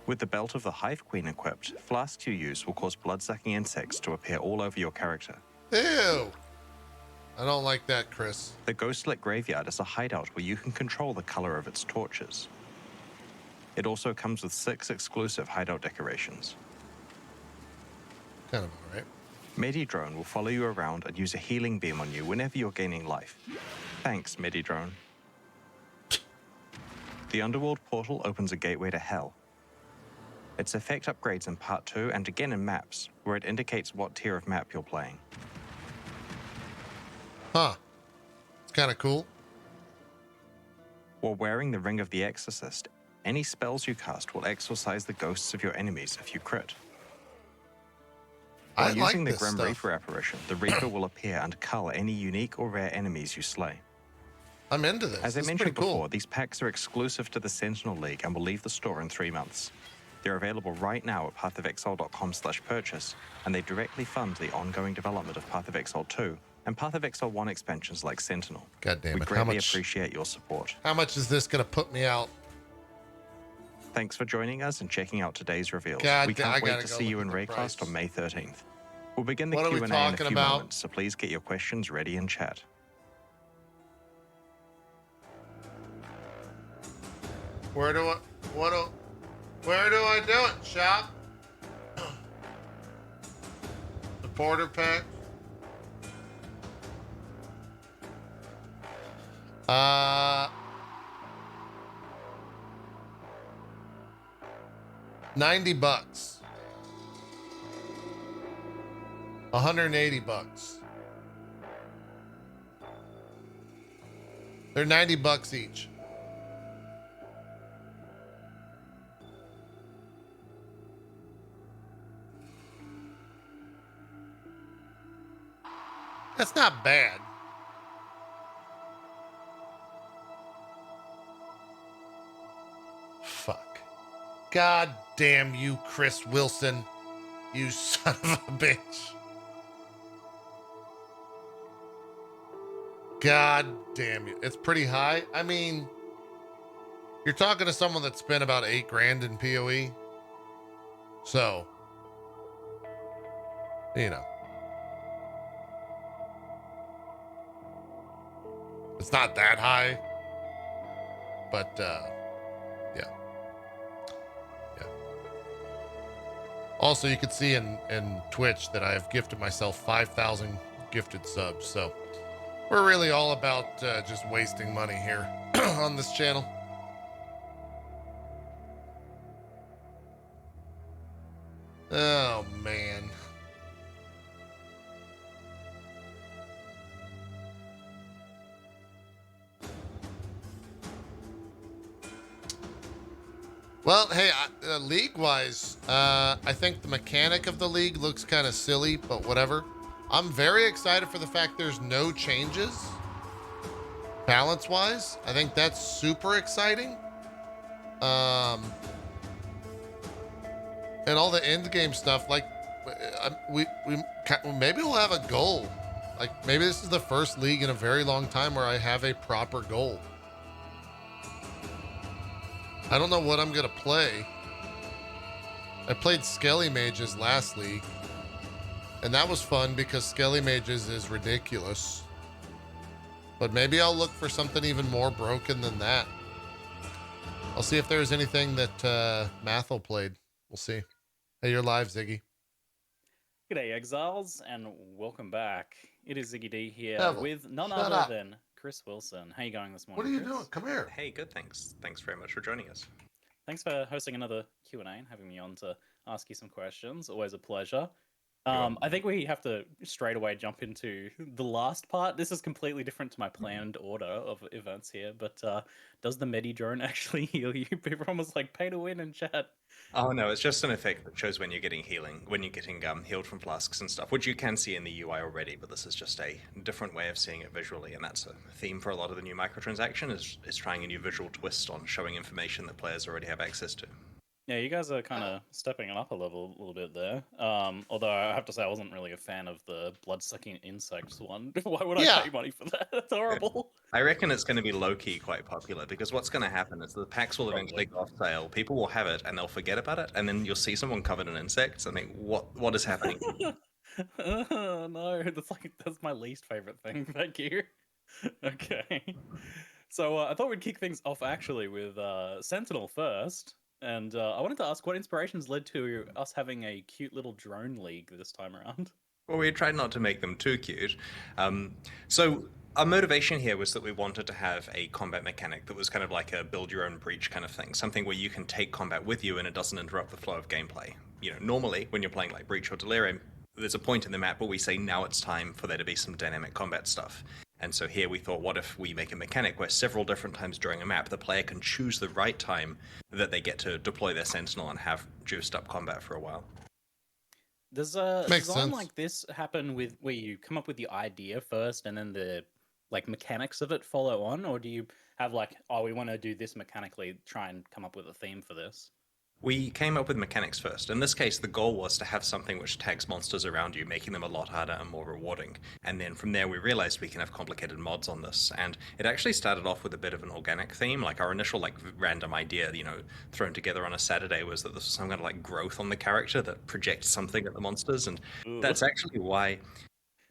With the Belt of the Hive Queen equipped, flasks you use will cause blood-sucking insects to appear all over your character. Ew. I don't like that, Chris. The Ghostlit Graveyard is a hideout where you can control the color of its torches. It also comes with 6 exclusive hideout decorations. Kind of all right. Medidrone will follow you around and use a healing beam on you whenever you're gaining life. Thanks, Medidrone. The Underworld Portal opens a gateway to Hell. Its effect upgrades in Part 2 and again in maps, where it indicates what tier of map you're playing. Huh. It's kind of cool. While wearing the Ring of the Exorcist, any spells you cast will exorcise the ghosts of your enemies if you crit. I While like using the this Grim stuff. Reaper apparition, the Reaper will appear and cull any unique or rare enemies you slay. I'm into this. As I This is mentioned pretty cool. before, these packs are exclusive to the Sentinel League and will leave the store in 3 months. They're available right now at pathofexile.com/purchase, and they directly fund the ongoing development of Path of Exile 2 and Path of Exile 1 expansions like Sentinel. God damn We it. How greatly much, appreciate your support. how much is this going to put me out? Thanks for joining us and checking out today's reveals. God We damn, I can't wait gotta to go see look you at in the Raycast price. on May 13th. We'll begin the What are we Q&A in a talking few about? moments, so please get your questions ready in chat. Where do I do it? Shop? Supporter pack? $90. $180. They're $90 each. That's not bad. Fuck. God damn you, Chris Wilson. You son of a bitch. God damn you. It's pretty high. I mean, you're talking to someone that spent about $8,000 in PoE. So, you know. It's not that high. But, yeah. Yeah. Also, you can see in Twitch that I have gifted myself 5,000 gifted subs. So, we're really all about just wasting money here on this channel. Oh, man. Well, hey, league-wise, I think the mechanic of the league looks kind of silly, but whatever. I'm very excited for the fact there's no changes balance-wise. I think that's super exciting. And all the endgame stuff, like, we maybe we'll have a goal. Like, maybe this is the first league in a very long time where I have a proper goal. I don't know what I'm gonna play. I played Skelly Mages last league, and that was fun because Skelly Mages is ridiculous. But maybe I'll look for something even more broken than that. I'll see if there's anything that Mathel played. We'll see. Hey, you're live, Ziggy. G'day, Exiles, and welcome back. It is ZiggyD here Neville, with none shut other up. than Chris Wilson. How you going this What morning, are you Chris? doing? Come here. Hey, good, thanks. Thanks very much for joining us. Thanks for hosting another Q&A and having me on to ask you some questions. Always a pleasure. I think we have to straight away jump into the last part. This is completely different to my planned order of events here, but does the Medi drone actually heal you? Everyone was like, pay to win in chat. Oh no, it's just an effect that shows when you're getting healed from flasks and stuff, which you can see in the UI already, but this is just a different way of seeing it visually, and that's a theme for a lot of the new microtransaction is trying a new visual twist on showing information that players already have access to. Yeah, you guys are kind of stepping it up a little bit there. Although I have to say I wasn't really a fan of the blood-sucking insects one. Why would I pay money for that? That's horrible. I reckon it's going to be low-key quite popular, because what's going to happen is the packs will eventually go off sale, people will have it, and they'll forget about it, and then you'll see someone covered in insects, and think, what is happening? No, that's my least favorite thing. Thank you. Okay. So I thought we'd kick things off actually with Sentinel first. And I wanted to ask what inspirations led to us having a cute little drone league this time around. Well, we tried not to make them too cute. So our motivation here was that we wanted to have a combat mechanic that was kind of like a build your own breach kind of thing, something where you can take combat with you and it doesn't interrupt the flow of gameplay. You know, normally when you're playing like Breach or Delirium, there's a point in the map where we say now it's time for there to be some dynamic combat stuff. And so here we thought, what if we make a mechanic where several different times during a map, the player can choose the right time that they get to deploy their Sentinel and have juiced up combat for a while. Does a design like this happen with where you come up with the idea first and then the like mechanics of it follow on? Or do you have like, oh, we want to do this mechanically, try and come up with a theme for this? We came up with mechanics first. In this case, the goal was to have something which tags monsters around you, making them a lot harder and more rewarding. And then from there, we realized we can have complicated mods on this. And it actually started off with a bit of an organic theme. Like our initial random idea, thrown together on a Saturday was that this was some kind of growth on the character that projects something at the monsters. And that's actually why.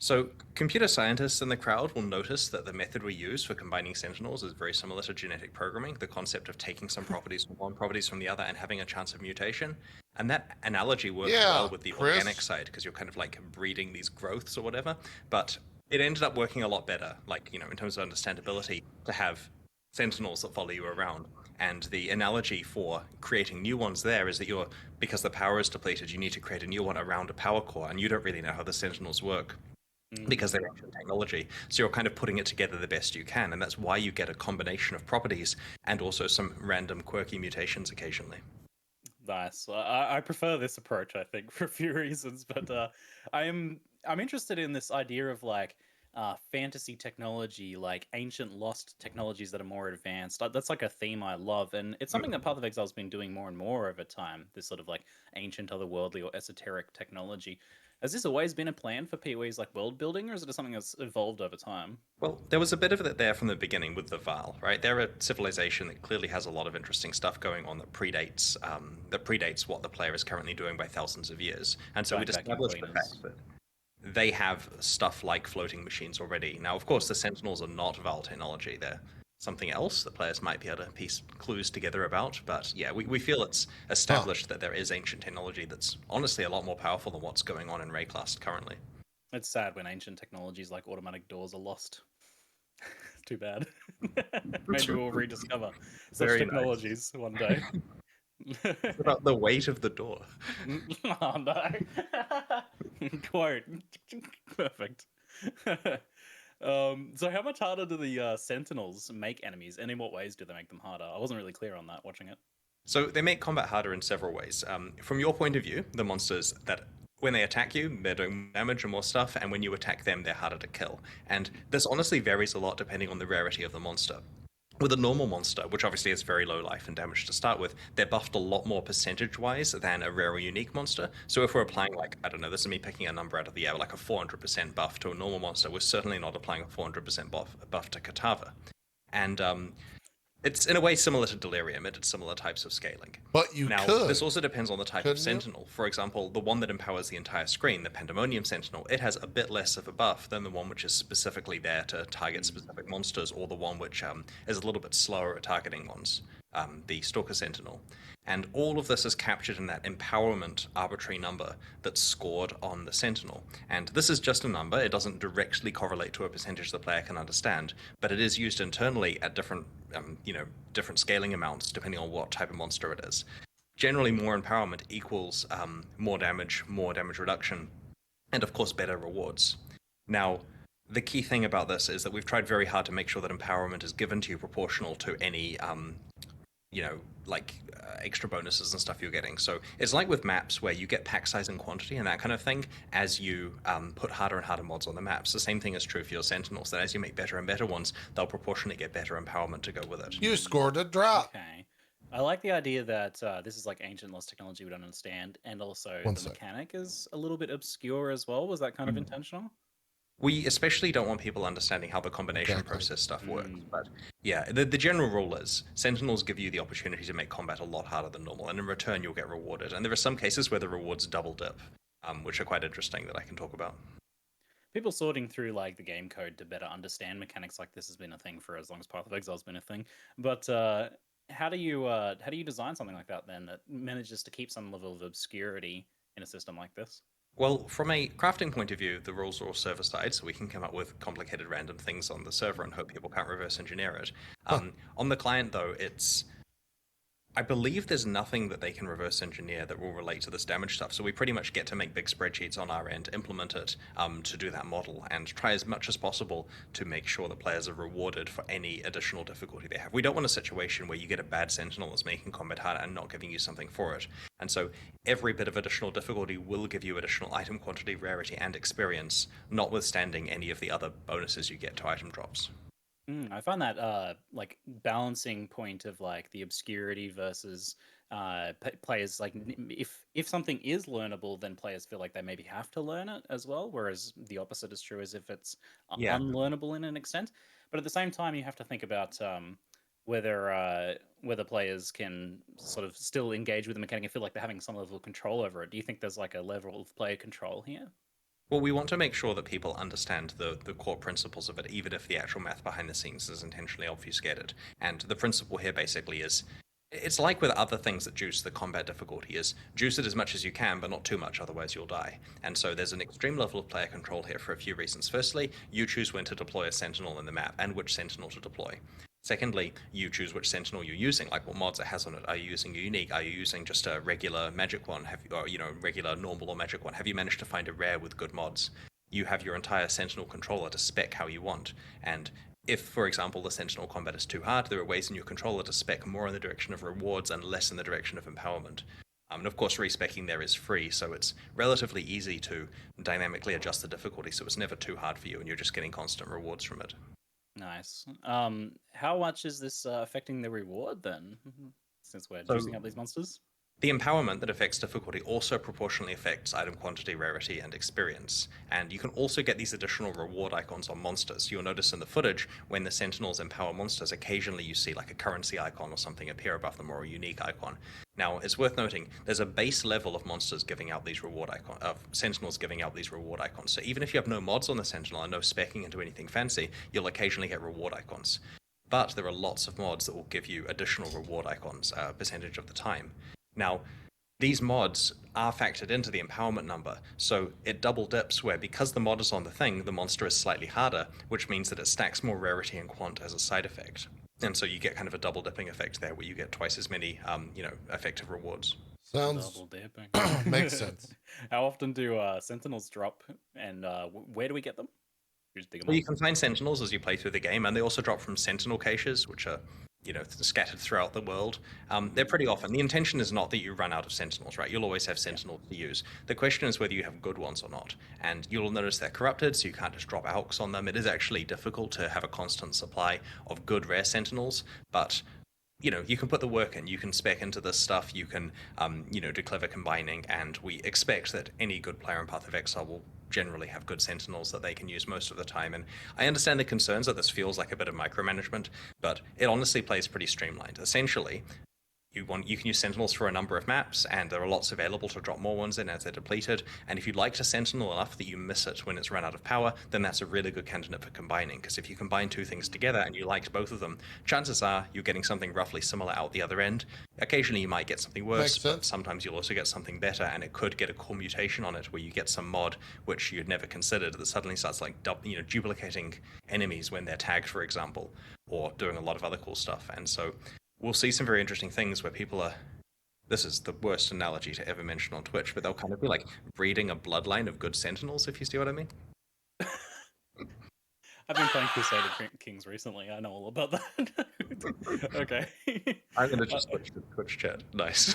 So computer scientists in the crowd will notice that the method we use for combining Sentinels is very similar to genetic programming, the concept of taking some properties from one, properties from the other, and having a chance of mutation. And that analogy works well with the organic side, because you're kind of breeding these growths or whatever. But it ended up working a lot better, in terms of understandability, to have Sentinels that follow you around. And the analogy for creating new ones there is that because the power is depleted, you need to create a new one around a power core, and you don't really know how the Sentinels work. Because they're ancient technology. So you're kind of putting it together the best you can, and that's why you get a combination of properties and also some random quirky mutations occasionally. Nice. I prefer this approach, I think, for a few reasons, but I'm interested in this idea of fantasy technology, like ancient lost technologies that are more advanced. That's like a theme I love, and it's something that Path of Exile has been doing more and more over time, this sort of ancient, otherworldly, or esoteric technology. Has this always been a plan for PoE's world building, or is it something that's evolved over time? Well, there was a bit of it there from the beginning with the Val, right? They're a civilization that clearly has a lot of interesting stuff going on that predates what the player is currently doing by thousands of years. And so we established the fact that they have stuff like floating machines already. Now, of course, the Sentinels are not Val technology. They're something else that players might be able to piece clues together about. But yeah, we feel it's established that there is ancient technology that's honestly a lot more powerful than what's going on in Rayclast currently. It's sad when ancient technologies like automatic doors are lost. Too bad. Maybe we'll rediscover such technologies one day. What about the weight of the door? Oh no. Quote. Perfect. So how much harder do the Sentinels make enemies, and in what ways do they make them harder? I wasn't really clear on that watching it. So they make combat harder in several ways. From your point of view, the monsters that when they attack you, they're doing damage and more stuff, and when you attack them, they're harder to kill. And this honestly varies a lot depending on the rarity of the monster. With a normal monster, which obviously has very low life and damage to start with, they're buffed a lot more percentage-wise than a rare or unique monster. So if we're applying, I don't know, this is me picking a number out of the air, a 400% buff to a normal monster, we're certainly not applying a 400% buff to Katava. And it's in a way similar to Delirium. It did similar types of scaling. But this also depends on the type of Sentinel. For example, the one that empowers the entire screen, the Pandemonium Sentinel, it has a bit less of a buff than the one which is specifically there to target specific monsters, or the one which is a little bit slower at targeting ones, the Stalker Sentinel. And all of this is captured in that empowerment arbitrary number that's scored on the Sentinel. And this is just a number. It doesn't directly correlate to a percentage the player can understand, but it is used internally at different scaling amounts depending on what type of monster it is. Generally, more empowerment equals more damage reduction. and of course better rewards. Now, the key thing about this is that we've tried very hard to make sure that empowerment is given to you proportional to any extra bonuses and stuff you're getting. So it's like with maps where you get pack size and quantity and that kind of thing as you put harder and harder mods on the maps. The same thing is true for your Sentinels, that as you make better and better ones, they'll proportionally get better empowerment to go with it. You scored a drop. Okay. I like the idea that this is like ancient lost technology we don't understand, and also One the sec. mechanic is a little bit obscure as well. Was that kind of intentional? We especially don't want people understanding how the combination Exactly. process stuff works. But yeah, the general rule is Sentinels give you the opportunity to make combat a lot harder than normal, and in return you'll get rewarded. And there are some cases where the rewards double dip, which are quite interesting that I can talk about. People sorting through like the game code to better understand mechanics like this has been a thing for as long as Path of Exile has been a thing. But how do you design something like that then that manages to keep some level of obscurity in a system like this? Well, from a crafting point of view, the rules are all server-side, so we can come up with complicated random things on the server and hope people can't reverse engineer it. On the client, though, I believe there's nothing that they can reverse engineer that will relate to this damage stuff, so we pretty much get to make big spreadsheets on our end, implement it to do that model, and try as much as possible to make sure that players are rewarded for any additional difficulty they have. We don't want a situation where you get a bad Sentinel that's making combat harder and not giving you something for it. And so every bit of additional difficulty will give you additional item quantity, rarity, and experience, notwithstanding any of the other bonuses you get to item drops. I find that like balancing point of like the obscurity versus players like if something is learnable, then players feel like they maybe have to learn it as well, whereas the opposite is true as if it's unlearnable in an extent. But at the same time, you have to think about whether players can sort of still engage with the mechanic and feel like they're having some level of control over it. Do you think there's like a level of player control here? Well, we want to make sure that people understand the core principles of it, even if the actual math behind the scenes is intentionally obfuscated. And the principle here basically is, it's like with other things that juice the combat difficulty, is juice it as much as you can, but not too much, otherwise you'll die. And so there's an extreme level of player control here for a few reasons. Firstly, you choose when to deploy a Sentinel in the map, and which Sentinel to deploy. Secondly, you choose which Sentinel you're using, like what mods it has on it. Are you using a unique? Are you using just a regular magic one? Regular normal or magic one? Have you managed to find a rare with good mods? You have your entire Sentinel controller to spec how you want. And if, for example, the Sentinel combat is too hard, there are ways in your controller to spec more in the direction of rewards and less in the direction of empowerment. And of course, respecking there is free, so it's relatively easy to dynamically adjust the difficulty, so it's never too hard for you, and you're just getting constant rewards from it. Nice. How much is this affecting the reward then? Since we're juicing up these monsters? The empowerment that affects difficulty also proportionally affects item quantity, rarity, and experience. And you can also get these additional reward icons on monsters. You'll notice in the footage, when the Sentinels empower monsters, occasionally you see like a currency icon or something appear above them, or a unique icon. Now, it's worth noting, there's a base level of monsters giving out these reward icons, of Sentinels giving out these reward icons. So even if you have no mods on the Sentinel and no speccing into anything fancy, you'll occasionally get reward icons. But there are lots of mods that will give you additional reward icons a percentage of the time. Now, these mods are factored into the empowerment number, so it double dips where because the mod is on the thing, the monster is slightly harder, which means that it stacks more rarity and quant as a side effect. And so you get kind of a double dipping effect there where you get twice as many, effective rewards. Sounds Double dipping. makes sense. How often do Sentinels drop, and where do we get them? Well, you can find Sentinels as you play through the game, and they also drop from Sentinel caches, which are scattered throughout the world. They're pretty often. The intention is not that you run out of Sentinels, right? You'll always have Sentinels to use. The question is whether you have good ones or not. And you'll notice they're corrupted, so you can't just drop AUX on them. It is actually difficult to have a constant supply of good rare Sentinels, but you can put the work in, you can spec into this stuff, you can, do clever combining, and we expect that any good player in Path of Exile will generally have good Sentinels that they can use most of the time. And I understand the concerns that this feels like a bit of micromanagement, but it honestly plays pretty streamlined. Essentially, you can use Sentinels for a number of maps, and there are lots available to drop more ones in as they're depleted. And if you'd like to Sentinel enough that you miss it when it's run out of power, then that's a really good candidate for combining, because if you combine two things together and you liked both of them, chances are you're getting something roughly similar out the other end. Occasionally you might get something worse, but sometimes you'll also get something better, and it could get a cool mutation on it where you get some mod which you'd never considered that suddenly starts like duplicating enemies when they're tagged, for example, or doing a lot of other cool stuff. And so we'll see some very interesting things where people are this is the worst analogy to ever mention on Twitch, but they'll kind of be like breeding a bloodline of good Sentinels, if you see what I mean. I've been playing Crusader Kings recently. I know all about that. Okay. I'm gonna just switch to Twitch chat. Nice.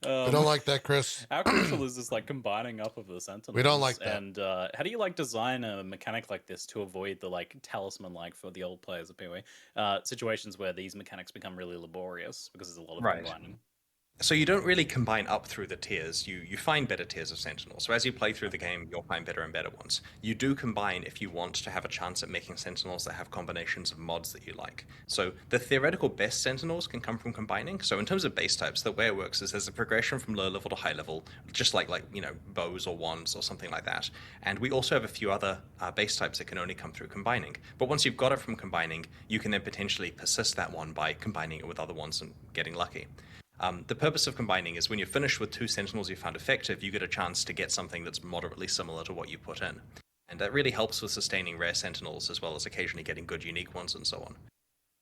We don't like that, Chris. How crucial is this, like, combining up of the Sentinels? We don't like that. And how do you, like, design a mechanic like this to avoid the, like, talisman, like, for the old players of PoE, situations where these mechanics become really laborious because there's a lot of combining? So you don't really combine up through the tiers. You find better tiers of Sentinels. So as you play through the game, you'll find better and better ones. You do combine if you want to have a chance at making Sentinels that have combinations of mods that you like. So the theoretical best Sentinels can come from combining. So in terms of base types, the way it works is there's a progression from low level to high level, just like you know, bows or wands or something like that. And we also have a few other base types that can only come through combining. But once you've got it from combining, you can then potentially persist that one by combining it with other ones and getting lucky. The purpose of combining is when you're finished with 2 Sentinels you found effective, you get a chance to get something that's moderately similar to what you put in. And that really helps with sustaining rare Sentinels as well as occasionally getting good unique ones and so on.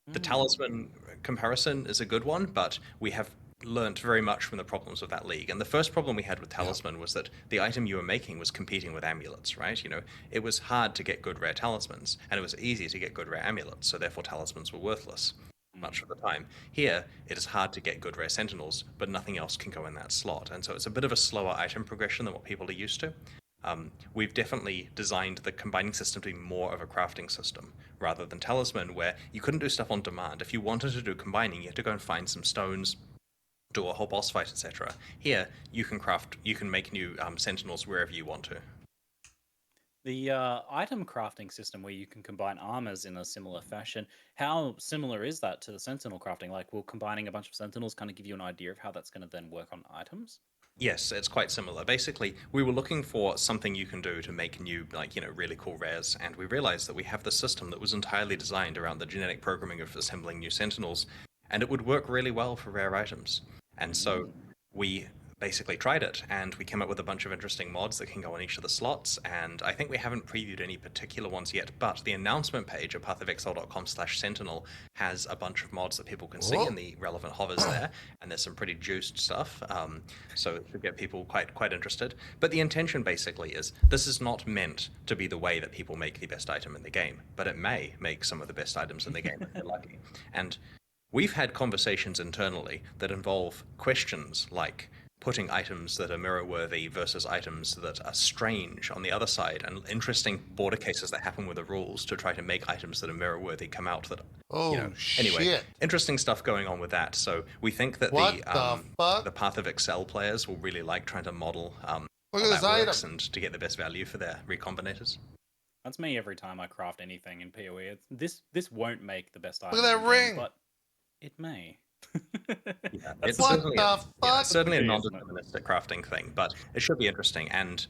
The talisman comparison is a good one, but we have learnt very much from the problems of that league. And the first problem we had with talisman was that the item you were making was competing with amulets, right? You know, it was hard to get good rare talismans, and it was easy to get good rare amulets, so therefore talismans were worthless much of the time. Here, it is hard to get good rare Sentinels, but nothing else can go in that slot, and so it's a bit of a slower item progression than what people are used to. We've definitely designed the combining system to be more of a crafting system, rather than talisman, where you couldn't do stuff on demand. If you wanted to do combining, you had to go and find some stones, do a whole boss fight, etc. Here, you can make new Sentinels wherever you want to. The item crafting system where you can combine armors in a similar fashion, how similar is that to the Sentinel crafting? Like, will combining a bunch of Sentinels kind of give you an idea of how that's going to then work on items? Yes, it's quite similar. Basically, we were looking for something you can do to make new, like, you know, really cool rares, and we realized that we have this system that was entirely designed around the genetic programming of assembling new Sentinels, and it would work really well for rare items. And so we basically tried it, and we came up with a bunch of interesting mods that can go on each of the slots, and I think we haven't previewed any particular ones yet, but the announcement page at pathofexile.com/sentinel has a bunch of mods that people can see in the relevant hovers there, and there's some pretty juiced stuff, so it should get people quite interested. But the intention basically is, this is not meant to be the way that people make the best item in the game, but it may make some of the best items in the game if they're lucky. And we've had conversations internally that involve questions like putting items that are mirror-worthy versus items that are strange on the other side, and interesting border cases that happen with the rules to try to make items that are mirror-worthy come out that, you know, anyway, interesting stuff going on with that. So we think that the Path of Exile players will really like trying to model Look at this item and to get the best value for their recombinators. That's me every time I craft anything in PoE. This won't make the best item. Look at that ring, but it may. Yeah, it's certainly a non-deterministic crafting thing, but it should be interesting. And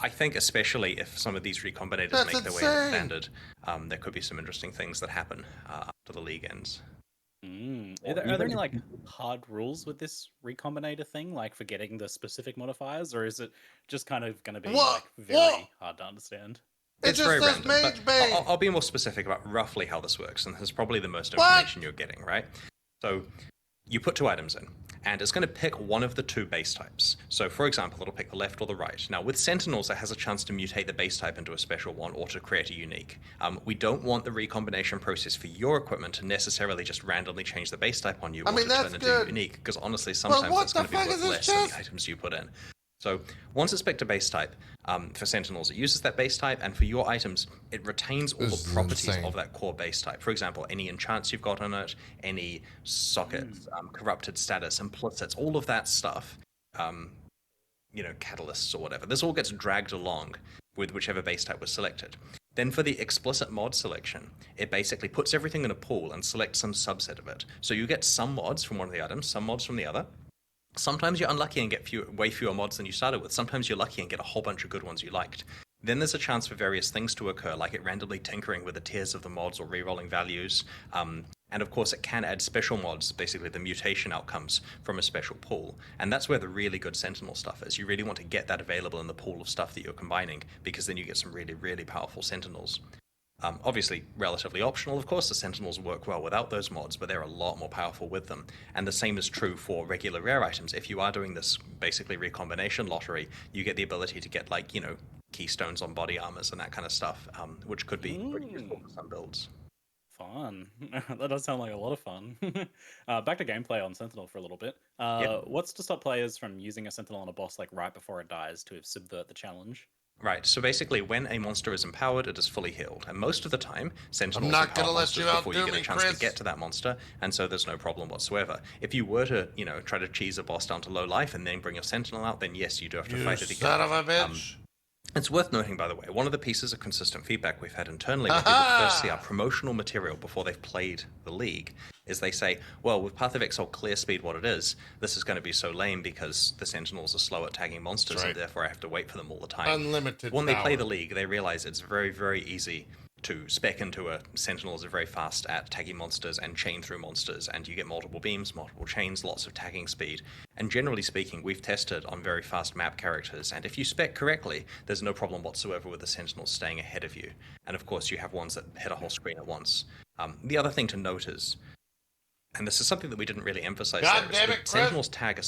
I think especially if some of these recombinators make their way into standard, there could be some interesting things that happen after the league ends. Are there any like hard rules with this recombinator thing, like for getting the specific modifiers, or is it just kind of going to be like very hard to understand? It's just very says random, mage but bait. I'll be more specific about roughly how this works, and this is probably the most information you're getting, right? So you put 2 items in, and it's going to pick one of the 2 base types. So for example, it'll pick the left or the right. Now with Sentinels, it has a chance to mutate the base type into a special one or to create a unique. We don't want the recombination process for your equipment to necessarily just randomly change the base type on you or to turn into a unique, because honestly, sometimes it's going to be worth less than the items you put in. So once it's picked a base type, for Sentinels, it uses that base type, and for your items, it retains all the properties of that core base type. For example, any enchants you've got on it, any sockets, corrupted status, implicits, all of that stuff, you know, catalysts or whatever. This all gets dragged along with whichever base type was selected. Then for the explicit mod selection, it basically puts everything in a pool and selects some subset of it. So you get some mods from one of the items, some mods from the other. Sometimes you're unlucky and get way fewer mods than you started with. Sometimes you're lucky and get a whole bunch of good ones you liked. Then there's a chance for various things to occur, like it randomly tinkering with the tiers of the mods or rerolling values. And of course, it can add special mods, basically the mutation outcomes from a special pool. And that's where the really good Sentinel stuff is. You really want to get that available in the pool of stuff that you're combining, because then you get some really, really powerful Sentinels. Obviously, relatively optional, of course. The Sentinels work well without those mods, but they're a lot more powerful with them. And the same is true for regular rare items. If you are doing this basically recombination lottery, you get the ability to get, like, you know, keystones on body armors and that kind of stuff, which could be pretty useful for some builds. Fun. That does sound like a lot of fun. Back to gameplay on Sentinel for a little bit. Yep. What's to stop players from using a Sentinel on a boss like right before it dies to subvert the challenge? Right, so basically when a monster is empowered, it is fully healed. And most of the time, Sentinels not gonna empower let monsters you before you outdo get a me, chance Chris. to get to that monster, and so there's no problem whatsoever. If you were to, you know, try to cheese a boss down to low life and then bring your Sentinel out, then yes, you do have to You fight it again. son of a bitch. It's worth noting, by the way, one of the pieces of consistent feedback we've had internally when people first see our promotional material before they've played the league is they say, well, with Path of Exile clear speed what it is, this is going to be so lame because the Sentinels are slow at tagging monsters Right. and therefore I have to wait for them all the time. Unlimited When they play power. the league, they realize it's very, very easy to spec into a Sentinels are very fast at tagging monsters and chain through monsters, and you get multiple beams, multiple chains, lots of tagging speed. And generally speaking, we've tested on very fast map characters, and if you spec correctly, there's no problem whatsoever with the Sentinels staying ahead of you. And of course, you have ones that hit a whole screen at once. The other thing to note is, and this is something that we didn't really emphasize God there, damn is it, that Chris. Sentinels tag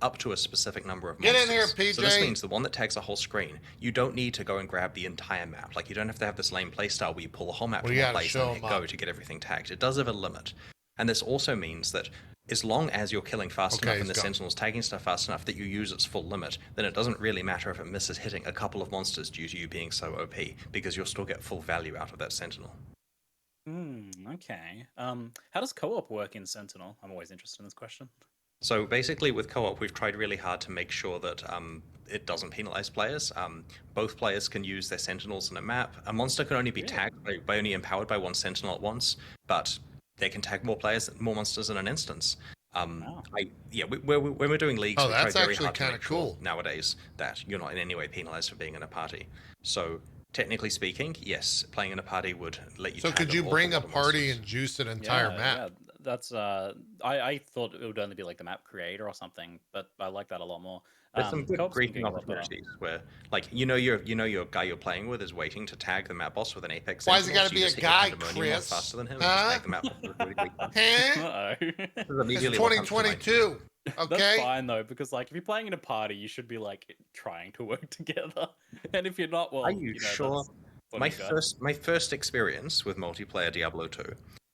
up to a specific number of Get monsters. in here, So this PJ. means the one that tags a whole screen, you don't need to go and grab the entire map. Like, you don't have to have this lame playstyle where you pull the whole map We from one gotta place show and hit 'em go up. to get everything tagged. It does have a limit. And this also means that as long as you're killing fast Okay, enough and he's the gone. Sentinel's tagging stuff fast enough that you use its full limit, then it doesn't really matter if it misses hitting a couple of monsters due to you being so OP, because you'll still get full value out of that Sentinel. Okay. How does co-op work in Sentinel? I'm always interested in this question. So basically, with co-op, we've tried really hard to make sure that it doesn't penalize players. Both players can use their Sentinels in a map. A monster can only be tagged by only empowered by one Sentinel at once, but they can tag more monsters in an instance. Wow. When we're doing leagues, Oh, we try that's very actually hard to kinda make sure cool. nowadays that you're not in any way penalized for being in a party. So technically speaking, yes, playing in a party would let you. So tag could an you awful bring a lot of party monsters. and juice an entire map? Yeah, that's I thought it would only be like the map creator or something, but I like that a lot more. There's some good co-op's griefing thinking a lot better. opportunities where, like, your guy you're playing with is waiting to tag the map boss with an Apex. Why's it Sentinel, gotta so be you a just hit your guy, pandemonium Chris? faster than him and Huh? just tag the map boss really quickly. Huh? Uh-oh. This is It's immediately what comes to mind. 2022. That's Okay. fine though, because like if you're playing in a party, you should be like trying to work together. And if you're not, well, Are you sure? that's what My you got. my first experience with multiplayer Diablo 2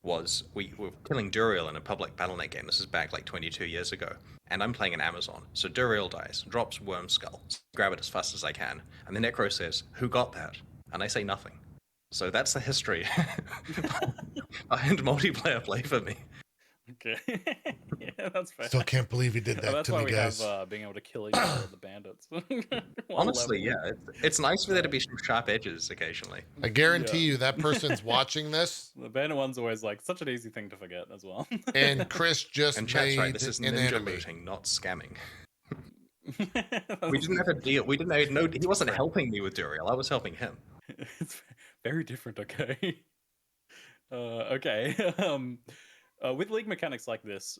was we were killing Duriel in a public Battle.net game. This is back like 22 years ago, and I'm playing an Amazon. So Duriel dies, drops Worm Skull, grab it as fast as I can, and the Necro says, "Who got that?" And I say nothing. So that's the history behind multiplayer play for me. Okay. Yeah, that's fair. Still can't believe he did that That's to why me, we guys. have being able to kill each other, the bandits. While Honestly, leveling. yeah, it's nice for there to be some sharp edges occasionally. I guarantee you that person's watching this, The bandit one's always like such an easy thing to forget as well. and Chris just And chat's right, made this is an ninja enemy. looting, not scamming. We didn't have a deal. We didn't have no. He wasn't helping me with Duriel. I was helping him. It's very different, okay? Okay. With league mechanics like this,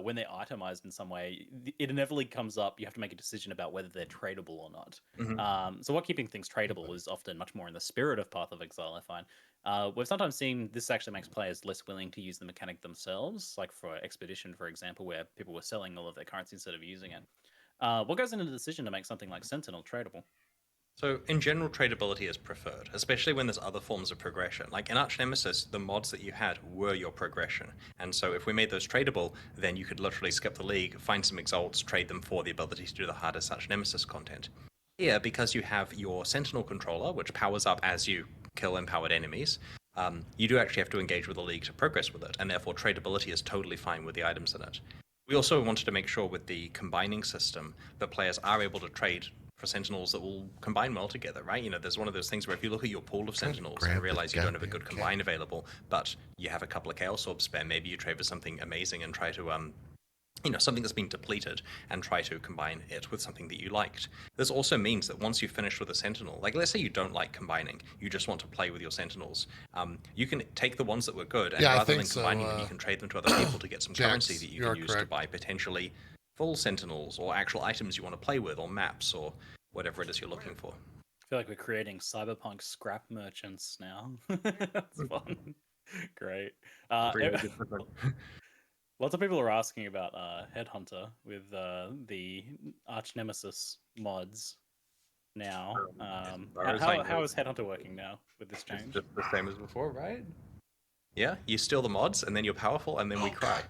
when they're itemized in some way, it inevitably comes up. You have to make a decision about whether they're tradable or not. Mhm. So what keeping things tradable is often much more in the spirit of Path of Exile, I find. We've sometimes seen this actually makes players less willing to use the mechanic themselves, like for Expedition, for example, where people were selling all of their currency instead of using it. What goes into the decision to make something like Sentinel tradable? So, in general, tradability is preferred, especially when there's other forms of progression. Like in Arch Nemesis, the mods that you had were your progression. And so if we made those tradable, then you could literally skip the league, find some exalts, trade them for the ability to do the hardest Arch Nemesis content. Here, because you have your Sentinel controller, which powers up as you kill empowered enemies, you do actually have to engage with the league to progress with it, and therefore tradability is totally fine with the items in it. We also wanted to make sure with the combining system that players are able to trade for Sentinels that will combine well together, right? You know, there's one of those things where if you look at your pool of Sentinels grab and the realize you don't have a good goddamn combine available, but you have a couple of Chaos Orbs spare, maybe you trade for something amazing and try to, something that's been depleted and try to combine it with something that you liked. This also means that once you finish with a Sentinel, like let's say you don't like combining, you just want to play with your Sentinels, you can take the ones that were good and Yeah, I rather think than so, combining them, you can trade them to other people to get some Jax, currency that you you're can use to correct. buy potentially full Sentinels or actual items you want to play with or maps or whatever it is you're looking for. feel like we're creating cyberpunk scrap merchants now. That's fun. Great. Really different. Lots of people are asking about Headhunter with the arch nemesis mods now. How is Headhunter working now with this It's change? just the same as before, right? Yeah, you steal the mods, and then you're powerful, and then we cry.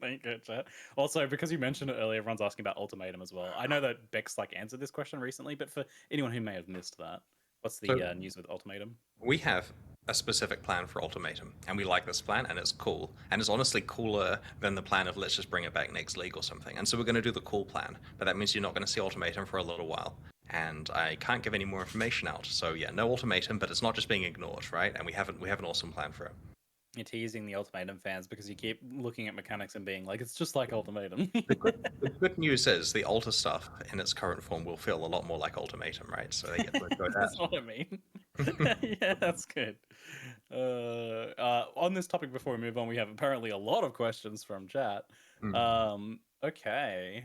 Thank you, chat. Also, because you mentioned it earlier, everyone's asking about ultimatum as well. I know that Bex answered this question recently, but for anyone who may have missed that, what's the news with ultimatum? We have a specific plan for ultimatum, and we like this plan, and it's cool, and it's honestly cooler than the plan of let's just bring it back next league or something. And so we're going to do the cool plan, but that means you're not going to see ultimatum for a little while. And I can't give any more information out. So yeah, no ultimatum, but it's not just being ignored, right? And we have an awesome plan for it. You're teasing the ultimatum fans because you keep looking at mechanics and being like, it's just like ultimatum. The good news is the alter stuff in its current form will feel a lot more like ultimatum, right? So they get to enjoy that. That's what I mean. Yeah, that's good. On this topic, before we move on, we have apparently a lot of questions from chat. Okay.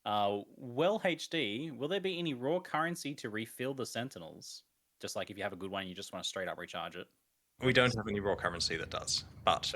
Well, HD, will there be any raw currency to refill the Sentinels? Just like if you have a good one, you just want to straight up recharge it. We don't have any raw currency that does, but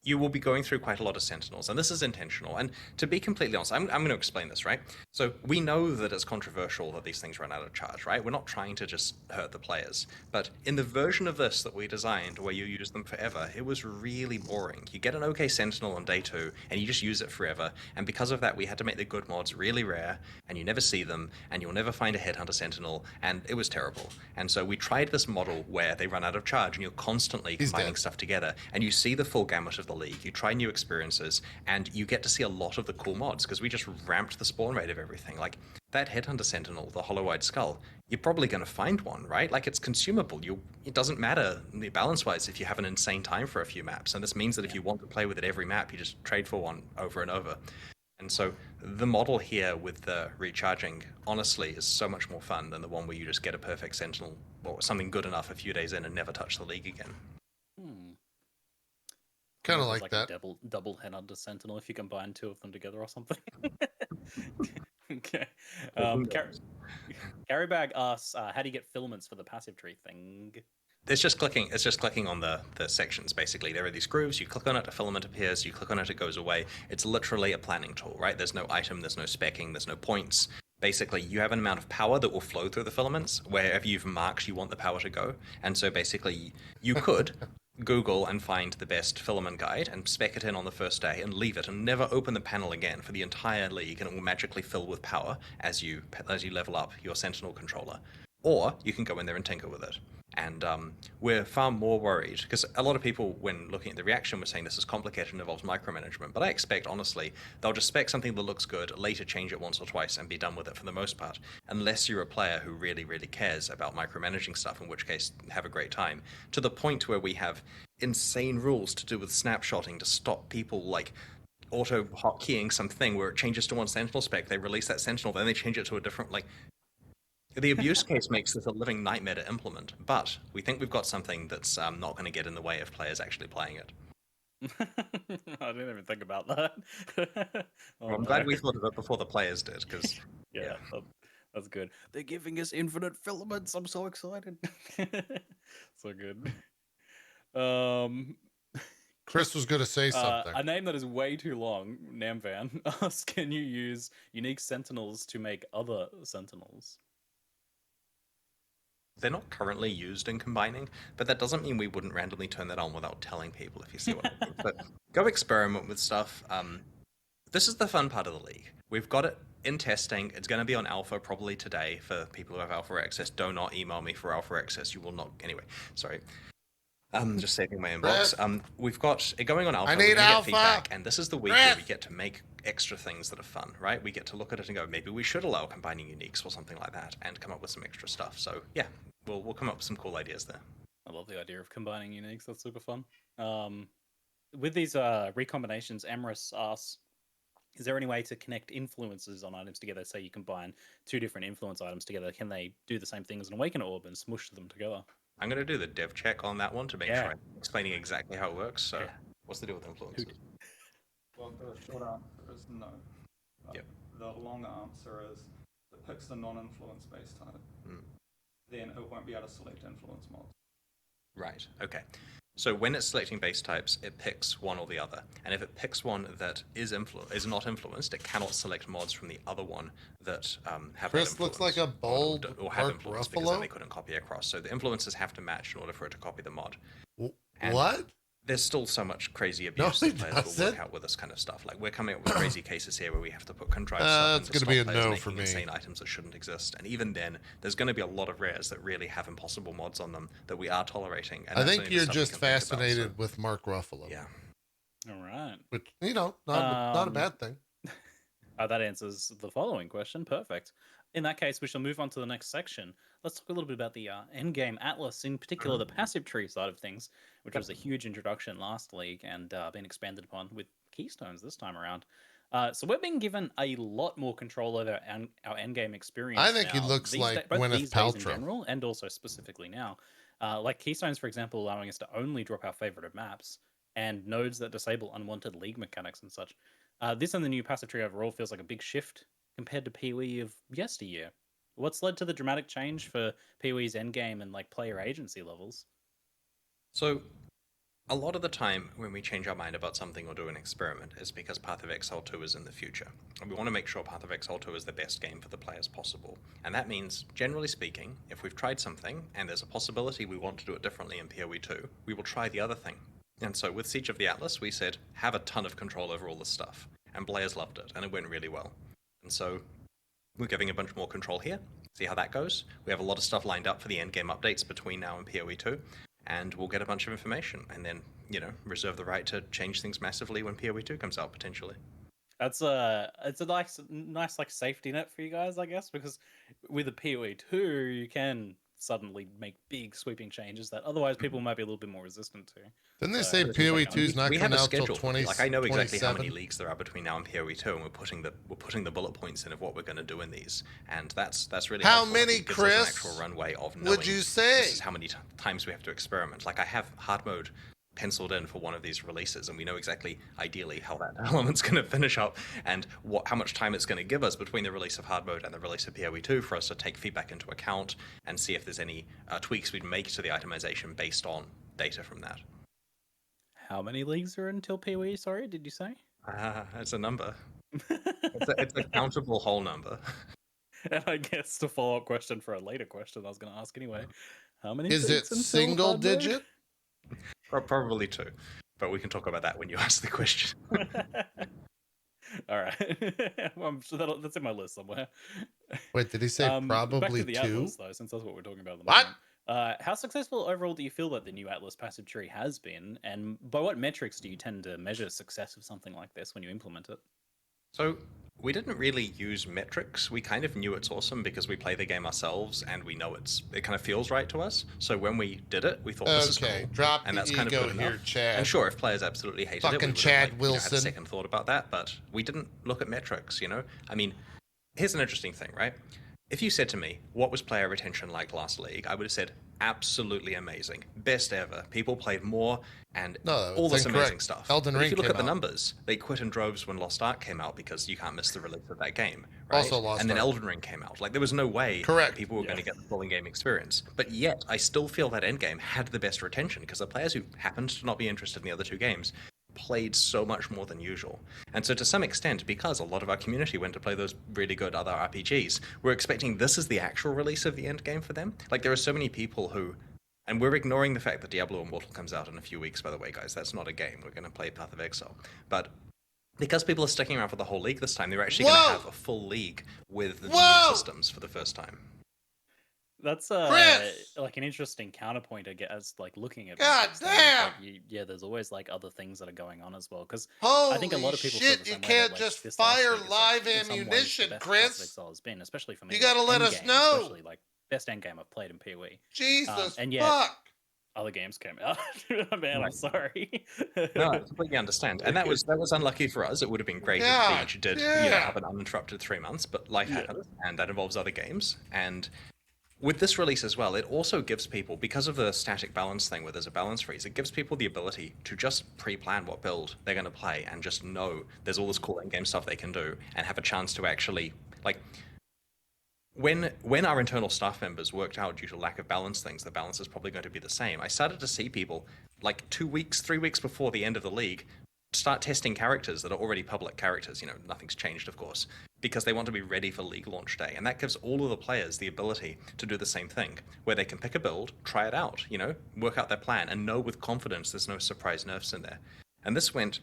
you will be going through quite a lot of Sentinels, and this is intentional. And to be completely honest, I'm going to explain this, right? So we know that it's controversial that these things run out of charge, right? We're not trying to just hurt the players. But in the version of this that we designed, where you use them forever, it was really boring. You get an okay Sentinel on day 2, and you just use it forever. And because of that, we had to make the good mods really rare, and you never see them, and you'll never find a Headhunter Sentinel, and it was terrible. And so we tried this model where they run out of charge, and you're constantly combining stuff together, and you see the full gamut of the league. You try new experiences, and you get to see a lot of the cool mods because we just ramped the spawn rate of everything. Like that Headhunter Sentinel, the Hollow-Eyed Skull, you're probably going to find one, right? Like it's consumable. It doesn't matter balance-wise if you have an insane time for a few maps, and this means that if you want to play with it every map, you just trade for one over and over. And so the model here with the recharging, honestly, is so much more fun than the one where you just get a perfect Sentinel or something good enough a few days in and never touch the league again. Kind of like that. A double Headhunter Sentinel if you combine 2 of them together or something. Okay. Carrybag asks, how do you get filaments for the passive tree thing? It's just clicking on the sections, basically. There are these grooves, you click on it, a filament appears, you click on it, it goes away. It's literally a planning tool, right? There's no item, there's no specking, there's no points. Basically, you have an amount of power that will flow through the filaments wherever you've marked you want the power to go. And so basically, you could Google and find the best filament guide and spec it in on the first day and leave it and never open the panel again for the entire league, and it will magically fill with power as you level up your Sentinel controller. Or you can go in there and tinker with it. And we're far more worried, because a lot of people, when looking at the reaction, were saying this is complicated and involves micromanagement. But I expect, honestly, they'll just spec something that looks good, later change it once or twice, and be done with it for the most part. Unless you're a player who really, really cares about micromanaging stuff, in which case, have a great time. To the point where we have insane rules to do with snapshotting to stop people, like, auto hotkeying something where it changes to one Sentinel spec, they release that Sentinel, then they change it to a different, like... The abuse case makes this a living nightmare to implement, but we think we've got something that's not going to get in the way of players actually playing it. I didn't even think about that. Well, I'm glad we thought of it before the players did, because... yeah, that's good. They're giving us infinite filaments. I'm so excited. So good. Chris was going to say something. A name that is way too long, Namvan, asks, can you use unique Sentinels to make other Sentinels? They're not currently used in combining, but that doesn't mean we wouldn't randomly turn that on without telling people, if you see what I mean. But go experiment with stuff. This is the fun part of the league. We've got it in testing. It's going to be on alpha probably today for people who have alpha access. Do not email me for alpha access. You will not... Anyway, sorry. Just saving my inbox. We've got it going on alpha. I need alpha. Feedback, and this is the week where we get to make extra things that are fun, right? We get to look at it and go, maybe we should allow combining uniques or something like that, and come up with some extra stuff. So yeah, we'll come up with some cool ideas there. I love the idea of combining uniques. That's super fun. With these recombinations, Amorous asks, is there any way to connect influences on items together? So you combine 2 different influence items together. Can they do the same thing as an Awakener Orb and smush them together? I'm going to do the dev check on that one to make sure I'm explaining exactly how it works. So what's the deal with influences? Well, the short answer is no. Yep. The long answer is that picks the non-influence base type, then it won't be able to select influence mods. Right, okay. So when it's selecting base types, it picks one or the other. And if it picks one that is not influenced, it cannot select mods from the other one that have Chris that looks influence, like a bold or have Mark influence, because then Ruffalo. they couldn't copy across. So the influences have to match in order for it to copy the mod. And What? there's still so much crazy No, abuse he that players will doesn't. work out with this kind of stuff. Like, we're coming up with crazy cases here where we have to put contrived That's stuff gonna into be a players no making for me. insane items that shouldn't exist. And even then, there's going to be a lot of rares that really have impossible mods on them that we are tolerating. And I that's think only you're stuff we just can think about, fascinated so- with Mark Ruffalo. Yeah. All right. Which, not a bad thing. That answers the following question. Perfect. In that case, we shall move on to the next section. Let's talk a little bit about the Endgame Atlas, in particular the passive tree side of things, which was a huge introduction last league and been expanded upon with Keystones this time around. So we're being given a lot more control over our Endgame experience. I think he now, looks like both Gwyneth these days in Paltrow. general, and also specifically now. Like Keystones, for example, allowing us to only drop our favorite maps, and nodes that disable unwanted league mechanics and such. This and the new passive tree overall feels like a big shift compared to PoE of yesteryear. What's led to the dramatic change for PoE's endgame and like player agency levels? So, a lot of the time when we change our mind about something or do an experiment is because Path of Exile 2 is in the future. And we want to make sure Path of Exile 2 is the best game for the players possible. And that means, generally speaking, if we've tried something and there's a possibility we want to do it differently in PoE 2, we will try the other thing. And so with Siege of the Atlas, we said, have a ton of control over all this stuff. And players loved it, and it went really well. And so we're giving a bunch more control here. See how that goes. We have a lot of stuff lined up for the endgame updates between now and PoE 2. And we'll get a bunch of information, and then, reserve the right to change things massively when PoE 2 comes out, potentially. It's a nice like safety net for you guys, I guess, because with a PoE 2, you can suddenly make big sweeping changes that otherwise people might be a little bit more resistant to. Didn't they say PoE 2 is not we have coming a out till schedule. 20? Like, I know exactly how many leagues there are between now and PoE 2, and we're putting the bullet points in of what we're going to do in these, and that's really How helpful. many, It gives us an Chris, actual runway of would knowing you say? This is how many times we have to experiment. Like, I have hard mode penciled in for one of these releases, and we know exactly, ideally, how that element's going to finish up and how much time it's going to give us between the release of hard mode and the release of PoE 2 for us to take feedback into account and see if there's any tweaks we'd make to the itemization based on data from that. How many leagues are until PoE, sorry, did you say? It's a number. It's a countable whole number. And I guess the follow-up question for a later question I was going to ask anyway. How many Is it leagues until single hard mode? digit? Probably 2, but we can talk about that when you ask the question. All right. Well, I'm sure that's in my list somewhere. Wait, did he say Back probably to the 2? Atlas, though, since that's what we're talking about at the What? moment. How successful overall do you feel that the new Atlas passive tree has been, and by what metrics do you tend to measure success of something like this when you implement it? So we didn't really use metrics. We kind of knew it's awesome because we play the game ourselves and we know it kind of feels right to us. So when we did it, we thought this is Okay, cool. drop And the that's kind of ego good here, enough. Chad. And sure, if players absolutely hated it, we Fucking would have, Chad had Wilson. a second thought about that. But we didn't look at metrics. I mean, here's an interesting thing, right? If you said to me, what was player retention like last league? I would have said, absolutely amazing. Best ever. People played more and No, all that's this incorrect. amazing stuff. Elden But Ring if you look came at the out. numbers, they quit in droves when Lost Ark came out because you can't miss the release of that game, right? Also Lost And then Ark. Elden Ring came out. Like, there was no way Correct. people were going to get the full in-game experience. But yet, I still feel that Endgame had the best retention because the players who happened to not be interested in the other 2 games played so much more than usual. And so to some extent, because a lot of our community went to play those really good other RPGs, we're expecting this is the actual release of the end game for them. Like, there are so many people who, and we're ignoring the fact that Diablo Immortal comes out in a few weeks, by the way, guys. That's not a game. We're going to play Path of Exile. But because people are sticking around for the whole league this time, they're actually going to have a full league with the new systems for the first time. That's Chris! like an interesting counterpoint, I guess, like looking at God metrics, though, it's damn! like yeah, there's always like other things that are going on as well. Because Holy I think a lot of people feel shit, the you same way can't that, just this last fire league is, live in some ways ammunition, the best Chris. Path of Exile has been, especially for me. You gotta let us Endgame, know. Especially like best endgame I've played in PoE. Jesus and yet, fuck. other games came out. Man, I'm sorry. No, I completely understand. And that was unlucky for us. It would have been great Yeah, if Siege did yeah. have an uninterrupted 3 months, but life happens, and that involves other games. And with this release as well, it also gives people, because of the static balance thing where there's a balance freeze, it gives people the ability to just pre-plan what build they're going to play and just know there's all this cool in-game stuff they can do and have a chance to actually, like, when our internal staff members worked out due to lack of balance things, the balance is probably going to be the same. I started to see people like 2 weeks, 3 weeks before the end of the league start testing characters that are already public characters. You know, nothing's changed, of course, because they want to be ready for league launch day, and that gives all of the players the ability to do the same thing, where they can pick a build, try it out, you know, work out their plan, and know with confidence there's no surprise nerfs in there. And this went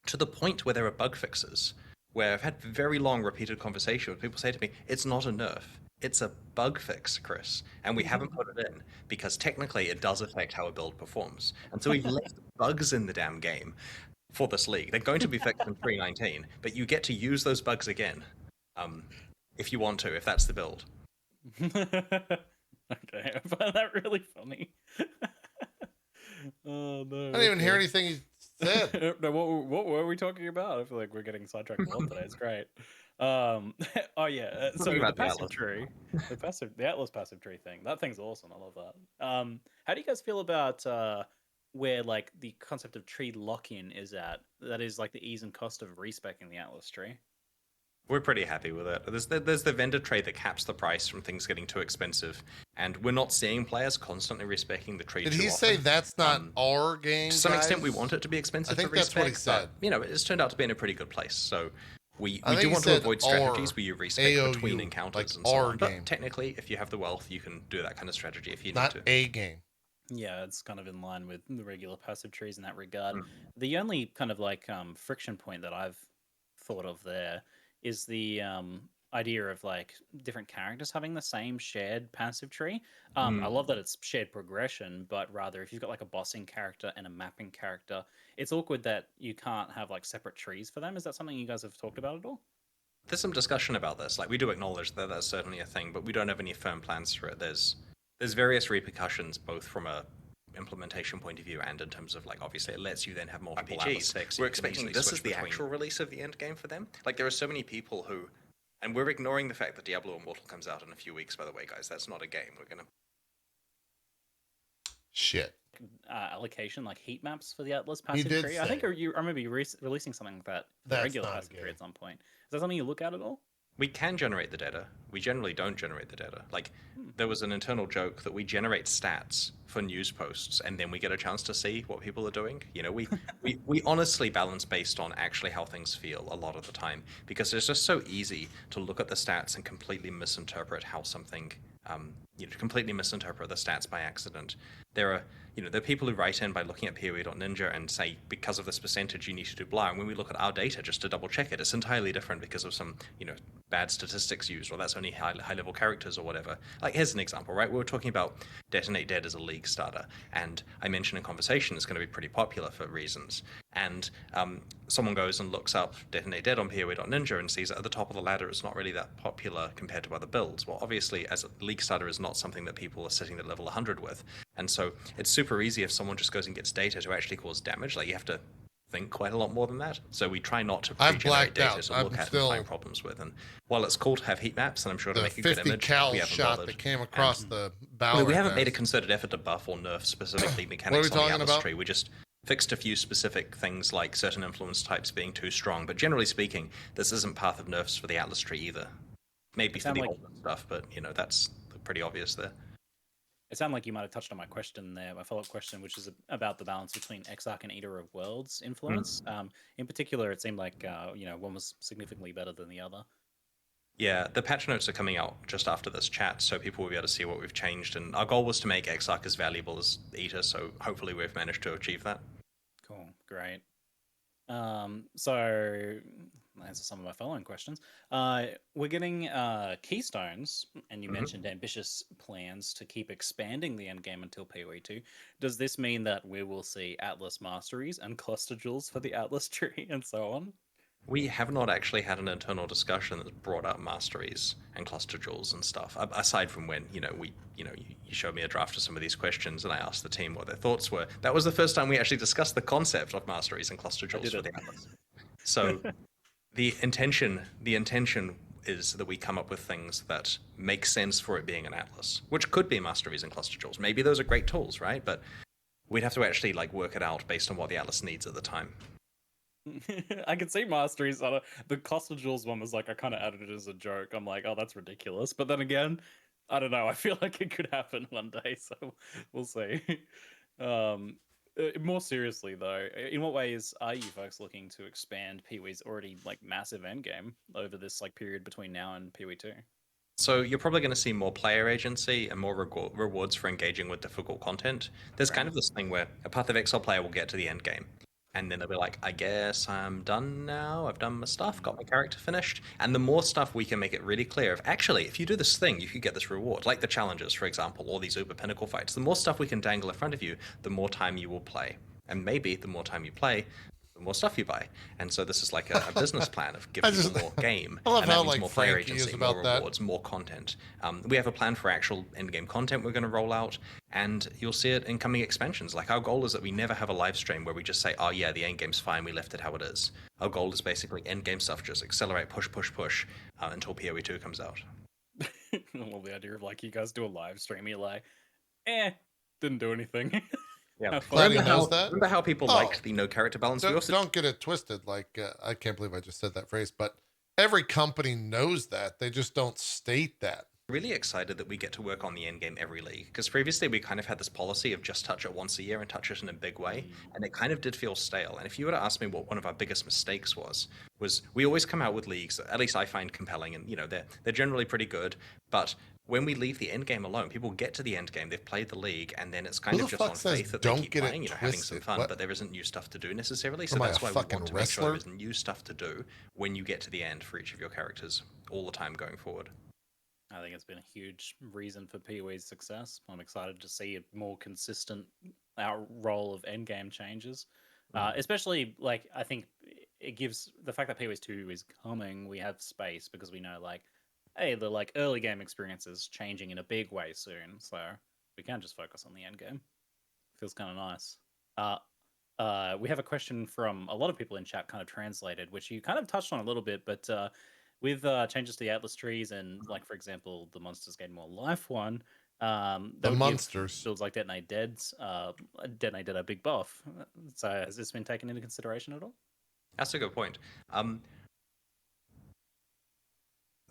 to the point where there are bug fixes, where I've had very long repeated conversation with people say to me, it's not a nerf, it's a bug fix, Chris, and we haven't put it in because technically it does affect how a build performs. And so we've left bugs in the damn game for this league. They're going to be fixed in 3.19, but you get to use those bugs again if you want to, if that's the build. Okay, I find that really funny. Oh no! I didn't even hear anything he said. No, what were we talking about? I feel like we're getting sidetracked a lot today. It's great. Oh yeah. So Talking the about the passive Atlas. tree, the Atlas passive tree thing. That thing's awesome. I love that. How do you guys feel about where like the concept of tree lock-in is at? That is like the ease and cost of respecing the Atlas tree. We're pretty happy with it. There's the vendor trade that caps the price from things getting too expensive, and we're not seeing players constantly respecting the trade. Did too he often. say that's not our game? To some extent, we guys? want it to be expensive. I think to that's what he respec, said. but, you know, it's turned out to be in a pretty good place. So we I think do he want to said avoid strategies where you respec AOU, between encounters like and so our on. game. But technically, if you have the wealth, you can do that kind of strategy if you need Not to. a game. Yeah, it's kind of in line with the regular passive trees in that regard. The only kind of like friction point that I've thought of there is the idea of like different characters having the same shared passive tree. I love that it's shared progression, but rather if you've got like a bossing character and a mapping character, it's awkward that you can't have like separate trees for them. Is that something you guys have talked about at all? There's some discussion about this. Like, we do acknowledge that that's certainly a thing, but we don't have any firm plans for it. There's various repercussions, both from a implementation point of view and in terms of, like, obviously it lets you then have multiple Atlas specs. We're expecting this is the actual release of the end game for them. Like, there are so many people who, and we're ignoring the fact that Diablo Immortal comes out in a few weeks, by the way, guys. That's not a game. We're gonna Shit. Allocation, like heat maps for the Atlas passive did tree. I say. think you are maybe releasing something like that for That's regular not a passive tree game. at some point. Is that something you look at all? We can generate the data. We generally don't generate the data. Like, there was an internal joke that we generate stats for news posts, and then we get a chance to see what people are doing. You know, we honestly balance based on actually how things feel a lot of the time, because it's just so easy to look at the stats and completely misinterpret how something, completely misinterpret the stats by accident. There are people who write in by looking at PoE.Ninja and say, because of this percentage, you need to do blah. And when we look at our data just to double check it, it's entirely different because of some, bad statistics used, or that's only high level characters or whatever. Like, here's an example, right? We were talking about Detonate Dead as a league starter, and I mentioned in conversation it's going to be pretty popular for reasons. And someone goes and looks up Detonate Dead on PoE.Ninja and sees that at the top of the ladder it's not really that popular compared to other builds. Well, obviously, as a league starter is not something that people are sitting at level 100 with. And so it's super easy if someone just goes and gets data to actually cause damage. Like, you have to think quite a lot more than that. So we try not to I've pre-generate blacked data out. to I'm look at still- and find problems with. And while it's cool to have heat maps, and I'm sure to The make a good 50 image, cal we haven't shot bothered. that came across the bow. I mean, we haven't made a concerted effort to buff or nerf specifically mechanics on the talking Atlas about? tree. We just fixed a few specific things like certain influence types being too strong. But generally speaking, this isn't path of nerfs for the Atlas tree either. Maybe for sound the like- older stuff, but that's pretty obvious there. It sounded like you might have touched on my question there, my follow-up question, which is about the balance between Exarch and Eater of Worlds influence. In particular, it seemed like one was significantly better than the other. Yeah, the patch notes are coming out just after this chat, so people will be able to see what we've changed. And our goal was to make Exarch as valuable as Eater, so hopefully we've managed to achieve that. Cool, great. So answer some of my following questions. We're getting keystones, and you mentioned ambitious plans to keep expanding the endgame until PoE2. Does this mean that we will see Atlas masteries and cluster jewels for the Atlas tree and so on? We have not actually had an internal discussion that's brought up masteries and cluster jewels and stuff. Aside from when you showed me a draft of some of these questions and I asked the team what their thoughts were. That was the first time we actually discussed the concept of masteries and cluster jewels for the Atlas. So the intention is that we come up with things that make sense for it being an Atlas, which could be masteries and cluster jewels. Maybe those are great tools, right? But we'd have to actually work it out based on what the Atlas needs at the time. I can see masteries on it. The cost of jewels one was like, I kind of added it as a joke. I'm like, oh, that's ridiculous. But then again, I don't know. I feel like it could happen one day, so we'll see. More seriously though, in what ways are you folks looking to expand Pee-wee's already like massive endgame over this like period between now and Pee-wee 2? So you're probably going to see more player agency and more rewards for engaging with difficult content. There's kind of this thing where a Path of Exile player will get to the end game, and then they'll be like, I guess I'm done now. I've done my stuff, got my character finished. And the more stuff we can make it really clear of, actually, if you do this thing, you could get this reward, like the challenges, for example, or these Uber Pinnacle fights. The more stuff we can dangle in front of you, the more time you will play. And maybe the more time you play, the more stuff you buy. And so this is like a business plan of giving people more game. I love and that how, means like, more player Frankie is agency, about more that. rewards, more content. We have a plan for actual in-game content we're going to roll out, and you'll see it in coming expansions. Like, our goal is that we never have a live stream where we just say, oh yeah, the end game's fine, we left it how it is. Our goal is basically end game stuff, just accelerate, push, until PoE 2 comes out. Well, the idea of like you guys do a live stream, you're like, didn't do anything. Yeah. Glad he knows that. Remember how people liked the no character balance? Don't get it twisted. Like, I can't believe I just said that phrase, but every company knows that. They just don't state that. Really excited that we get to work on the end game every league, because previously we kind of had this policy of just touch it once a year and touch it in a big way, and it kind of did feel stale. And if you were to ask me what one of our biggest mistakes was we always come out with leagues that at least I find compelling, and they're generally pretty good, but when we leave the end game alone, people get to the end game, they've played the league, and then it's kind of just on faith that they keep playing, having some fun, but there isn't new stuff to do necessarily. So that's why we want to make sure there's new stuff to do when you get to the end for each of your characters all the time going forward. I think it's been a huge reason for PoE's success. I'm excited to see a more consistent role of endgame changes. Especially, like, I think it gives the fact that PoE 2 is coming, we have space because we know, like, hey, the like early game experience is changing in a big way soon, so we can just focus on the end game. Feels kind of nice. We have a question from a lot of people in chat, kind of translated, which you kind of touched on a little bit, but with changes to the Atlas trees and, like, for example, the monsters gain more life one, the monsters builds like Detonate Dead's Detonate Dead a big buff. So has this been taken into consideration at all? That's a good point.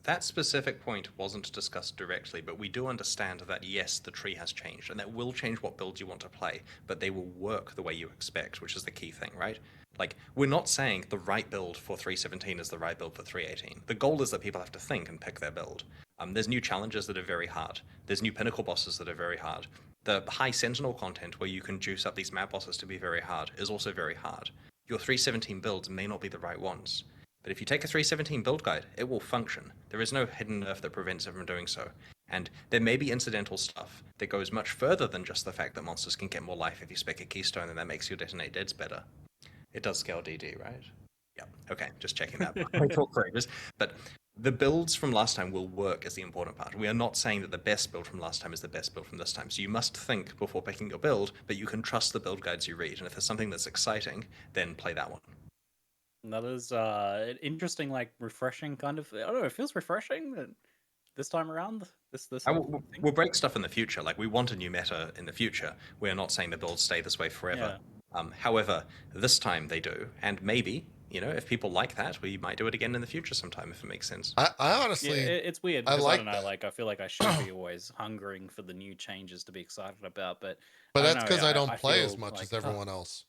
That specific point wasn't discussed directly, but we do understand that, yes, the tree has changed, and that will change what builds you want to play, but they will work the way you expect, which is the key thing, right? Like, we're not saying the right build for 317 is the right build for 318. The goal is that people have to think and pick their build. There's new challenges that are very hard. There's new pinnacle bosses that are very hard. The high Sentinel content where you can juice up these map bosses to be very hard is also very hard. Your 317 builds may not be the right ones. But if you take a 317 build guide, it will function. There is no hidden nerf that prevents it from doing so. And there may be incidental stuff that goes much further than just the fact that monsters can get more life if you spec a keystone, and that makes your Detonate Deads better. It does scale DD, right? Yeah, okay, just checking that. But the builds from last time will work is the important part. We are not saying that the best build from last time is the best build from this time. So you must think before picking your build, but you can trust the build guides you read. And if there's something that's exciting, then play that one. That is an interesting, like, refreshing kind of. I don't know. It feels refreshing this time around. We'll break stuff in the future. Like, we want a new meta in the future. We are not saying the builds stay this way forever. Yeah. However, this time they do, and maybe if people like that, we might do it again in the future sometime if it makes sense. I honestly, it's weird. Because I don't know. Like, I feel like I should be always hungering for the new changes to be excited about, but that's because I don't play as much as everyone else.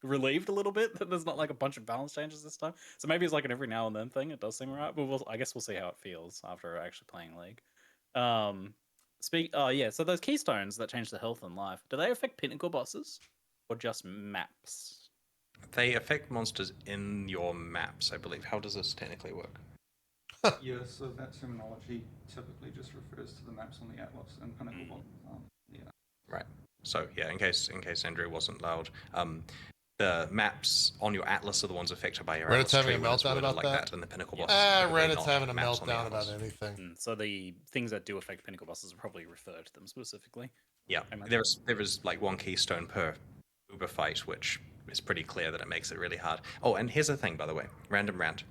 Relieved a little bit that there's not like a bunch of balance changes this time. So maybe it's like an every now and then thing. It does seem right, but I guess we'll see how it feels after actually playing League. So those keystones that change the health and life, do they affect pinnacle bosses or just maps? They affect monsters in your maps, I believe. How does this technically work? Yeah, so that terminology typically just refers to the maps on the Atlas and pinnacle. Right. So yeah, in case Andrew wasn't loud, the maps on your Atlas are the ones affected by your Reddit's Atlas having a meltdown about like that, and the pinnacle bosses. Reddit's having a meltdown about anything. So the things that do affect pinnacle bosses are probably referred to them specifically. Yeah, there is like one keystone per Uber fight, which is pretty clear that it makes it really hard. Oh, and here's the thing, by the way, random rant.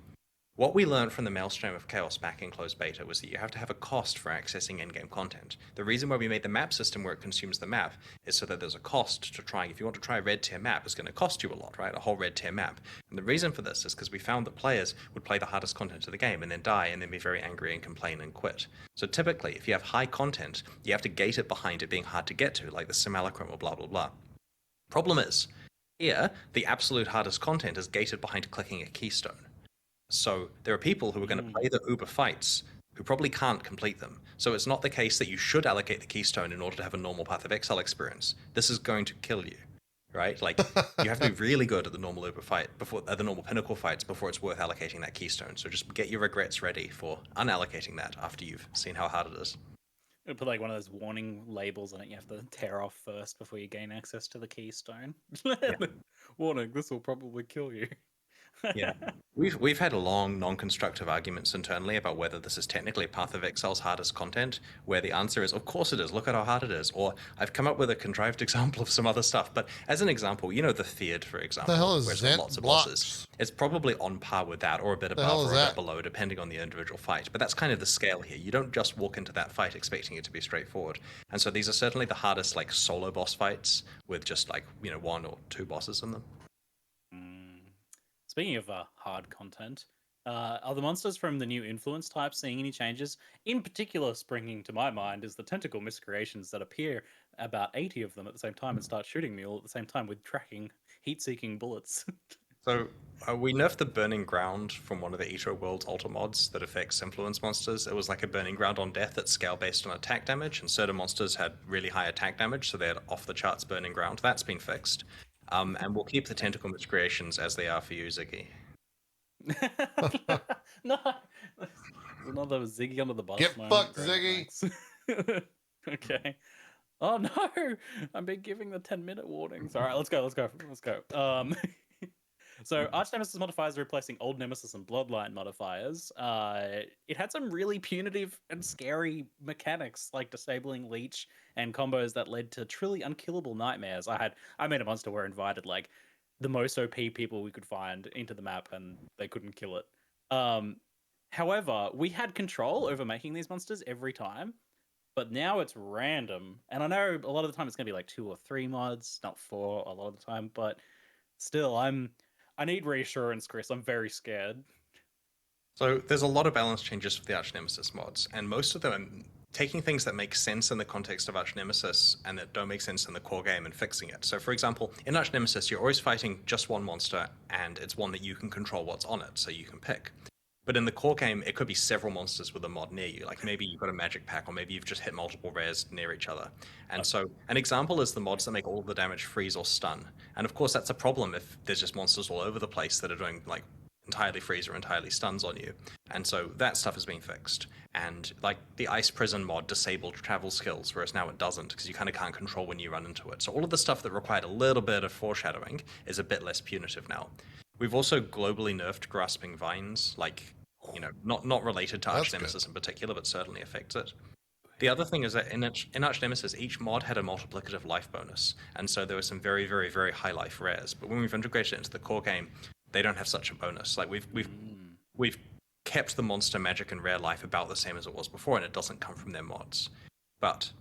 What we learned from the Maelstrom of Chaos back in closed beta was that you have to have a cost for accessing endgame content. The reason why we made the map system where it consumes the map is so that there's a cost to trying. If you want to try a red tier map, it's going to cost you a lot, right? A whole red tier map. And the reason for this is because we found that players would play the hardest content of the game and then die and then be very angry and complain and quit. So typically, if you have high content, you have to gate it behind it being hard to get to, like the simulacrum or blah, blah, blah. Problem is, here, the absolute hardest content is gated behind clicking a keystone. So there are people who are going to play the Uber fights who probably can't complete them. So it's not the case that you should allocate the keystone in order to have a normal Path of Exile experience. This is going to kill you, right? Like you have to be really good at the normal Uber fight before the normal pinnacle fights before it's worth allocating that keystone. So just get your regrets ready for unallocating that after you've seen how hard it is. It'll put like one of those warning labels on it you have to tear off first before you gain access to the keystone. Warning, this will probably kill you. Yeah, we've had long, non-constructive arguments internally about whether this is technically Path of Exile's hardest content, where the answer is, of course it is, look at how hard it is, or I've come up with a contrived example of some other stuff. But as an example, you know the Theod, for example, The hell is where it's got Zent lots of blocks? bosses. It's probably on par with that, or a bit The hell above, is or a that? bit below, depending on the individual fight. But that's kind of the scale here. You don't just walk into that fight expecting it to be straightforward. And so these are certainly the hardest, like, solo boss fights with just, like, you know, 1 or 2 bosses in them. Speaking of hard content, are the monsters from the new influence type seeing any changes? In particular, springing to my mind is the tentacle miscreations that appear about 80 of them at the same time and start shooting me all at the same time with tracking, heat-seeking bullets. So we nerfed the Burning Ground from one of the Eto World's Alter mods that affects influence monsters. It was like a Burning Ground on death at scale based on attack damage, and certain monsters had really high attack damage, so they had off-the-charts Burning Ground. That's been fixed. And we'll keep the tentacle miscreations as they are for you, Ziggy. No, there's another Ziggy under the bus. Get moment. fucked, Great, Ziggy. thanks. Okay. Oh no, I've been giving the 10-minute warnings. All right, let's go. So Arch Nemesis modifiers are replacing old Nemesis and Bloodline modifiers. It had some really punitive and scary mechanics, like disabling leech and combos that led to truly unkillable nightmares. I made a monster where I invited like the most OP people we could find into the map, and they couldn't kill it. However, we had control over making these monsters every time, but now it's random. And I know a lot of the time it's gonna be like 2 or 3 mods, not 4 a lot of the time, but still, I need reassurance, Chris. I'm very scared. So there's a lot of balance changes for the Arch Nemesis mods, and most of them are taking things that make sense in the context of Arch Nemesis and that don't make sense in the core game and fixing it. So for example, in Arch Nemesis, you're always fighting just one monster, and it's one that you can control what's on it, so you can pick. But in the core game, it could be several monsters with a mod near you. Like maybe you've got a magic pack, or maybe you've just hit multiple rares near each other. And so an example is the mods that make all of the damage freeze or stun. And of course, that's a problem if there's just monsters all over the place that are doing like entirely freeze or entirely stuns on you. And so that stuff has been fixed. And like the Ice Prison mod disabled travel skills, whereas now it doesn't, because you kind of can't control when you run into it. So all of the stuff that required a little bit of foreshadowing is a bit less punitive now. We've also globally nerfed Grasping Vines, like, you know, not related to Arch Nemesis in particular, but certainly affects it. The other thing is that in Arch Nemesis, each mod had a multiplicative life bonus, and so there were some very, very, very high life rares. But when we've integrated it into the core game, they don't have such a bonus. Like we've kept the monster magic and rare life about the same as it was before, and it doesn't come from their mods. But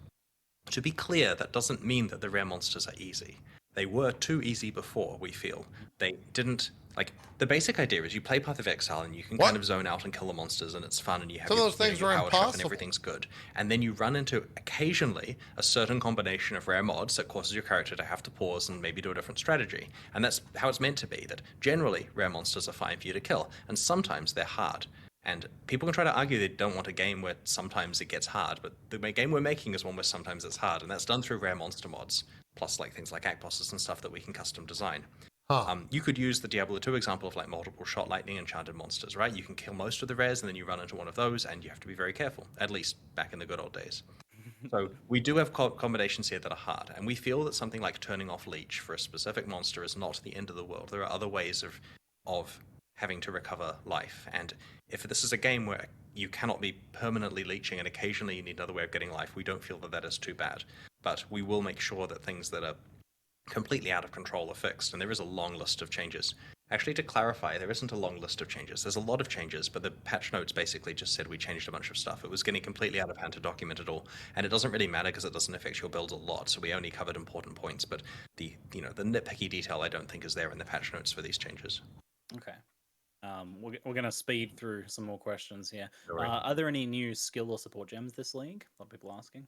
to be clear, that doesn't mean that the rare monsters are easy. They were too easy before, we feel. They didn't, like, the basic idea is you play Path of Exile and you can kind of zone out and kill the monsters and it's fun and you have Some of those things your were power trap and impossible. everything's good. And then you run into, occasionally, a certain combination of rare mods that causes your character to have to pause and maybe do a different strategy. And that's how it's meant to be, that generally rare monsters are fine for you to kill, and sometimes they're hard. And people can try to argue they don't want a game where sometimes it gets hard, but the game we're making is one where sometimes it's hard, and that's done through rare monster mods, plus like things like act bosses and stuff that we can custom design. You could use the Diablo 2 example of like multiple shot lightning enchanted monsters, right? You can kill most of the rares and then you run into one of those and you have to be very careful, at least back in the good old days. So we do have combinations here that are hard, and we feel that something like turning off leech for a specific monster is not the end of the world. There are other ways of having to recover life, and if this is a game where you cannot be permanently leeching and occasionally you need another way of getting life, we don't feel that that is too bad. But we will make sure that things that are completely out of control or fixed, and there is a long list of changes. Actually, to clarify, there isn't a long list of changes. There's a lot of changes, but the patch notes basically just said we changed a bunch of stuff. It was getting completely out of hand to document it all, and it doesn't really matter because it doesn't affect your build a lot, so we only covered important points, but the nitpicky detail I don't think is there in the patch notes for these changes. Okay. We're going to speed through some more questions here. Alright. Are there any new skill or support gems this league? A lot of people asking.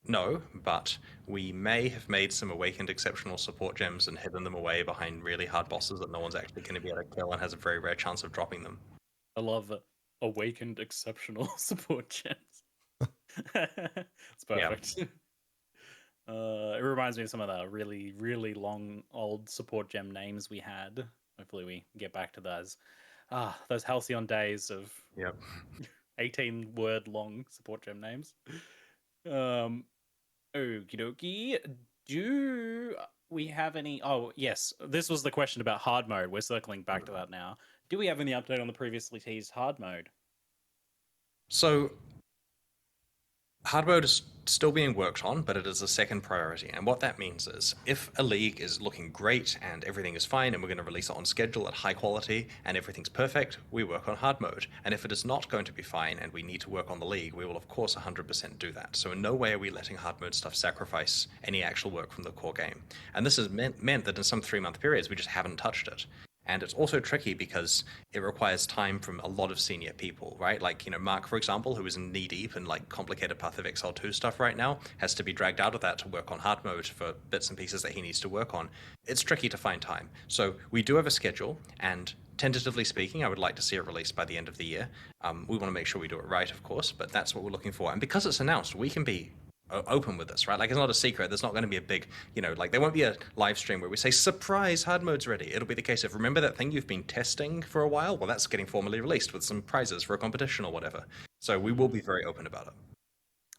No, but we may have made some awakened exceptional support gems and hidden them away behind really hard bosses that no one's actually going to be able to kill and has a very rare chance of dropping them. I love awakened exceptional support gems. It's perfect. It reminds me of some of the really, really long old support gem names we had. Hopefully we get back to those. Those halcyon days of 18-word long support gem names. Okie dokie. Do we have any... Oh, yes. This was the question about hard mode. We're circling back to that now. Do we have any update on the previously teased hard mode? So, hard mode is still being worked on, but it is a second priority. And what that means is, if a league is looking great and everything is fine and we're going to release it on schedule at high quality and everything's perfect, we work on hard mode. And if it is not going to be fine and we need to work on the league, we will of course 100% do that. So in no way are we letting hard mode stuff sacrifice any actual work from the core game. And this has meant that in some 3-month periods we just haven't touched it. And it's also tricky because it requires time from a lot of senior people, right? Like, Mark, for example, who is knee deep in like complicated Path of Exile 2 stuff right now, has to be dragged out of that to work on hard mode for bits and pieces that he needs to work on. It's tricky to find time. So we do have a schedule, and tentatively speaking, I would like to see it released by the end of the year. We want to make sure we do it right, of course, but that's what we're looking for. And because it's announced, we can be open with this, right? Like, it's not a secret. There's not going to be a big, like, there won't be a live stream where we say, surprise, hard mode's ready. It'll be the case of, remember that thing you've been testing for a while? Well, that's getting formally released with some prizes for a competition or whatever. So we will be very open about it.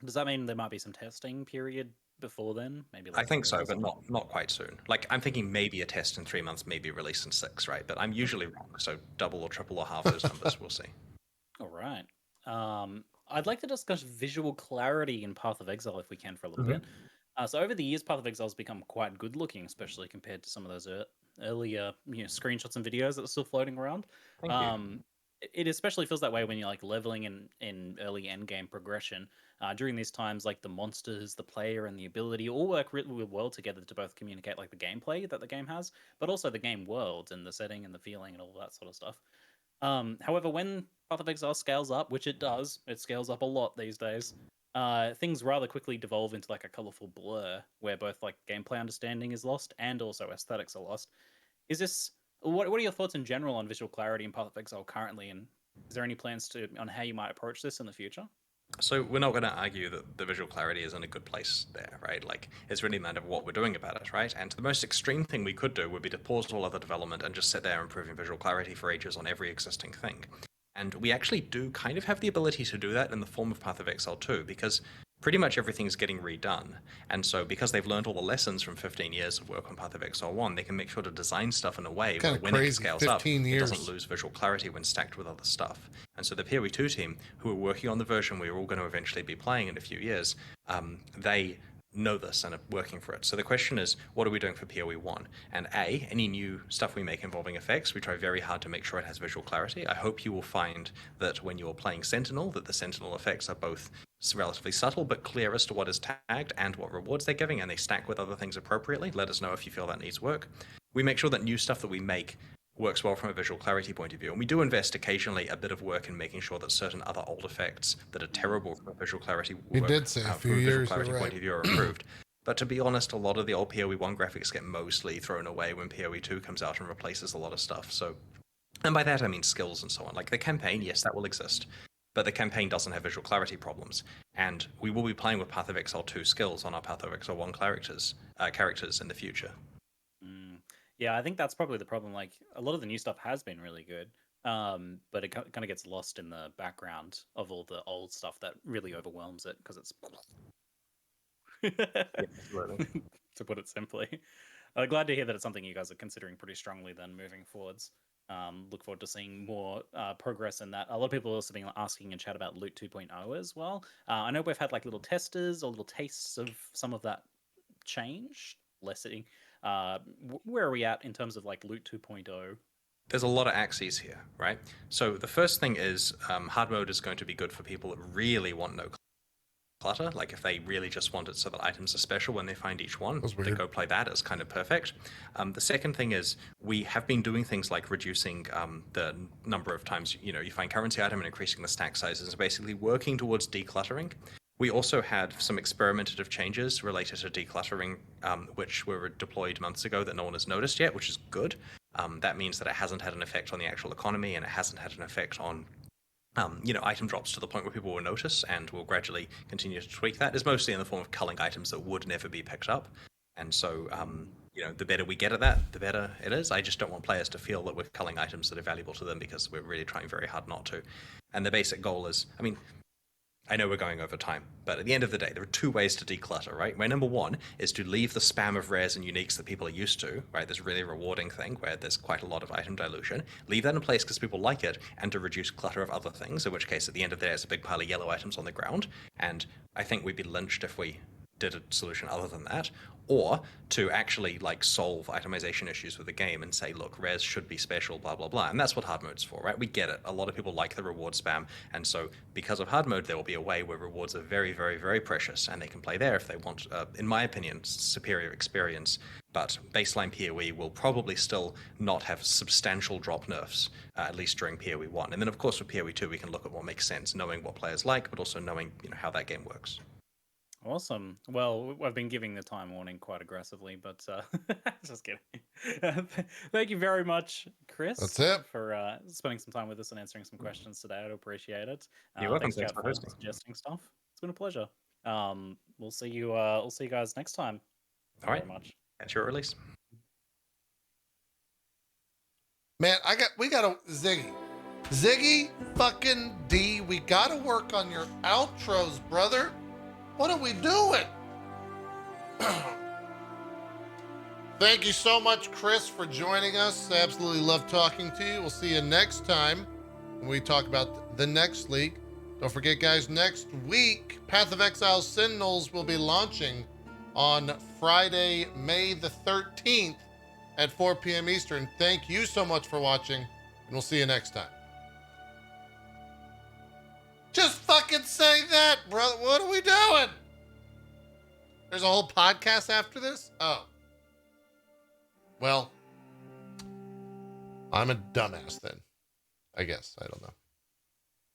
Does that mean there might be some testing period before then? Maybe. I think so, but not quite soon. Like, I'm thinking maybe a test in 3 months, maybe release in 6, right? But I'm usually wrong, so double or triple or half those numbers, we'll see. All right. I'd like to discuss visual clarity in Path of Exile if we can for a little bit. So over the years, Path of Exile has become quite good looking, especially compared to some of those earlier screenshots and videos that are still floating around. Thank you. It especially feels that way when you're like leveling in early endgame progression. During these times, like the monsters, the player, and the ability all work really well together to both communicate like the gameplay that the game has, but also the game world and the setting and the feeling and all that sort of stuff. However, when Path of Exile scales up, which it does, it scales up a lot these days, things rather quickly devolve into like a colorful blur where both like gameplay understanding is lost and also aesthetics are lost. What are your thoughts in general on visual clarity in Path of Exile currently, and is there any plans on how you might approach this in the future? So we're not going to argue that the visual clarity is in a good place there, right? Like, it's really a matter of what we're doing about it, right? And the most extreme thing we could do would be to pause all other development and just sit there improving visual clarity for ages on every existing thing. And we actually do kind of have the ability to do that in the form of Path of Exile 2, because pretty much everything's getting redone. And so because they've learned all the lessons from 15 years of work on Path of Exile 1, they can make sure to design stuff in a way where when it scales up, it doesn't lose visual clarity when stacked with other stuff. And so the PoE 2 team, who are working on the version we're all going to eventually be playing in a few years, they know this and are working for it. So the question is, what are we doing for PoE 1? And any new stuff we make involving effects, we try very hard to make sure it has visual clarity. I hope you will find that when you're playing Sentinel, that the Sentinel effects are both relatively subtle but clear as to what is tagged and what rewards they're giving, and they stack with other things appropriately. Let us know if you feel that needs work. We make sure that new stuff that we make works well from a visual clarity point of view. And we do invest occasionally a bit of work in making sure that certain other old effects that are terrible from a visual clarity You did say a few years, clarity you're point of view are improved. But to be honest, a lot of the old PoE 1 graphics get mostly thrown away when PoE 2 comes out and replaces a lot of stuff. So, and by that I mean skills and so on. Like the campaign, yes, that will exist, but the campaign doesn't have visual clarity problems. And we will be playing with Path of Exile 2 skills on our Path of Exile 1 characters in the future. Yeah, I think that's probably the problem. Like, a lot of the new stuff has been really good, but it kind of gets lost in the background of all the old stuff that really overwhelms it because it's... to put it simply. Glad to hear that it's something you guys are considering pretty strongly then moving forwards. Look forward to seeing more progress in that. A lot of people have also been asking in chat about Loot 2.0 as well. I know we've had like little testers or little tastes of some of that change lessening. Where are we at in terms of like loot 2.0? There's a lot of axes here, right? So the first thing is hard mode is going to be good for people that really want no clutter. Like if they really just want it so that items are special when they find each one, they go play that. It's kind of perfect. The second thing is we have been doing things like reducing the number of times you find currency item and increasing the stack sizes, and basically working towards decluttering. We also had some experimentative changes related to decluttering, which were deployed months ago that no one has noticed yet, which is good. That means that it hasn't had an effect on the actual economy, and it hasn't had an effect on item drops to the point where people will notice, and we'll gradually continue to tweak that. It's mostly in the form of culling items that would never be picked up. And so, the better we get at that, the better it is. I just don't want players to feel that we're culling items that are valuable to them, because we're really trying very hard not to. And the basic goal is, I know we're going over time, but at the end of the day, there are two ways to declutter, right? Way number one is to leave the spam of rares and uniques that people are used to, right? This really rewarding thing where there's quite a lot of item dilution. Leave that in place because people like it, and to reduce clutter of other things, in which case at the end of the day, it's a big pile of yellow items on the ground. And I think we'd be lynched if we did a solution other than that. Or to actually solve itemization issues with the game and say, look, rares should be special, blah, blah, blah. And that's what hard mode's for, right? We get it. A lot of people like the reward spam. And so because of hard mode, there will be a way where rewards are very, very, very precious, and they can play there if they want, in my opinion, superior experience. But baseline PoE will probably still not have substantial drop nerfs, at least during PoE 1. And then, of course, for PoE 2, we can look at what makes sense, knowing what players like, but also knowing how that game works. Awesome. Well, I've been giving the time warning quite aggressively, but just kidding. Thank you very much, Chris. That's it. For spending some time with us and answering some questions today. I'd appreciate it. You're welcome. Thanks for suggesting stuff. It's been a pleasure. We'll see you. We'll see you guys next time. All right. Very much. At your release. Man, we gotta Ziggy fucking D. We gotta work on your outros, brother. What are we doing? Thank you so much, Chris, for joining us. I absolutely love talking to you. We'll see you next time when we talk about the next league. Don't forget, guys, next week, Path of Exile Sentinels will be launching on Friday, May the 13th at 4 p.m. Eastern. Thank you so much for watching, and we'll see you next time. Just fucking say that, brother. What are we doing? There's a whole podcast after this? Oh. Well, I'm a dumbass then. I guess. I don't know.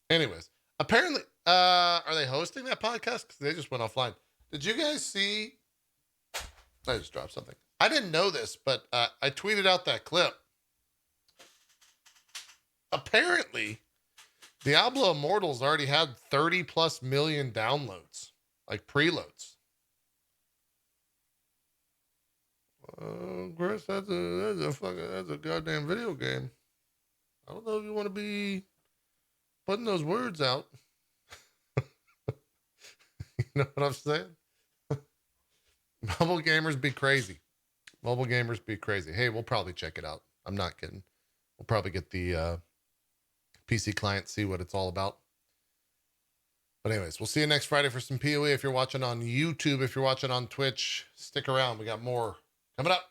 Anyways, apparently, are they hosting that podcast? Because they just went offline. Did you guys see? I just dropped something. I didn't know this, but I tweeted out that clip. Apparently, Diablo Immortal's already had 30 plus million downloads, like preloads. Chris, that's a goddamn video game. I don't know if you want to be putting those words out. You know what I'm saying? Mobile gamers be crazy. Mobile gamers be crazy. Hey, we'll probably check it out. I'm not kidding. We'll probably get the PC client, see what it's all about. But anyways, we'll see you next Friday for some PoE. If you're watching on YouTube, if you're watching on Twitch, stick around. We got more coming up.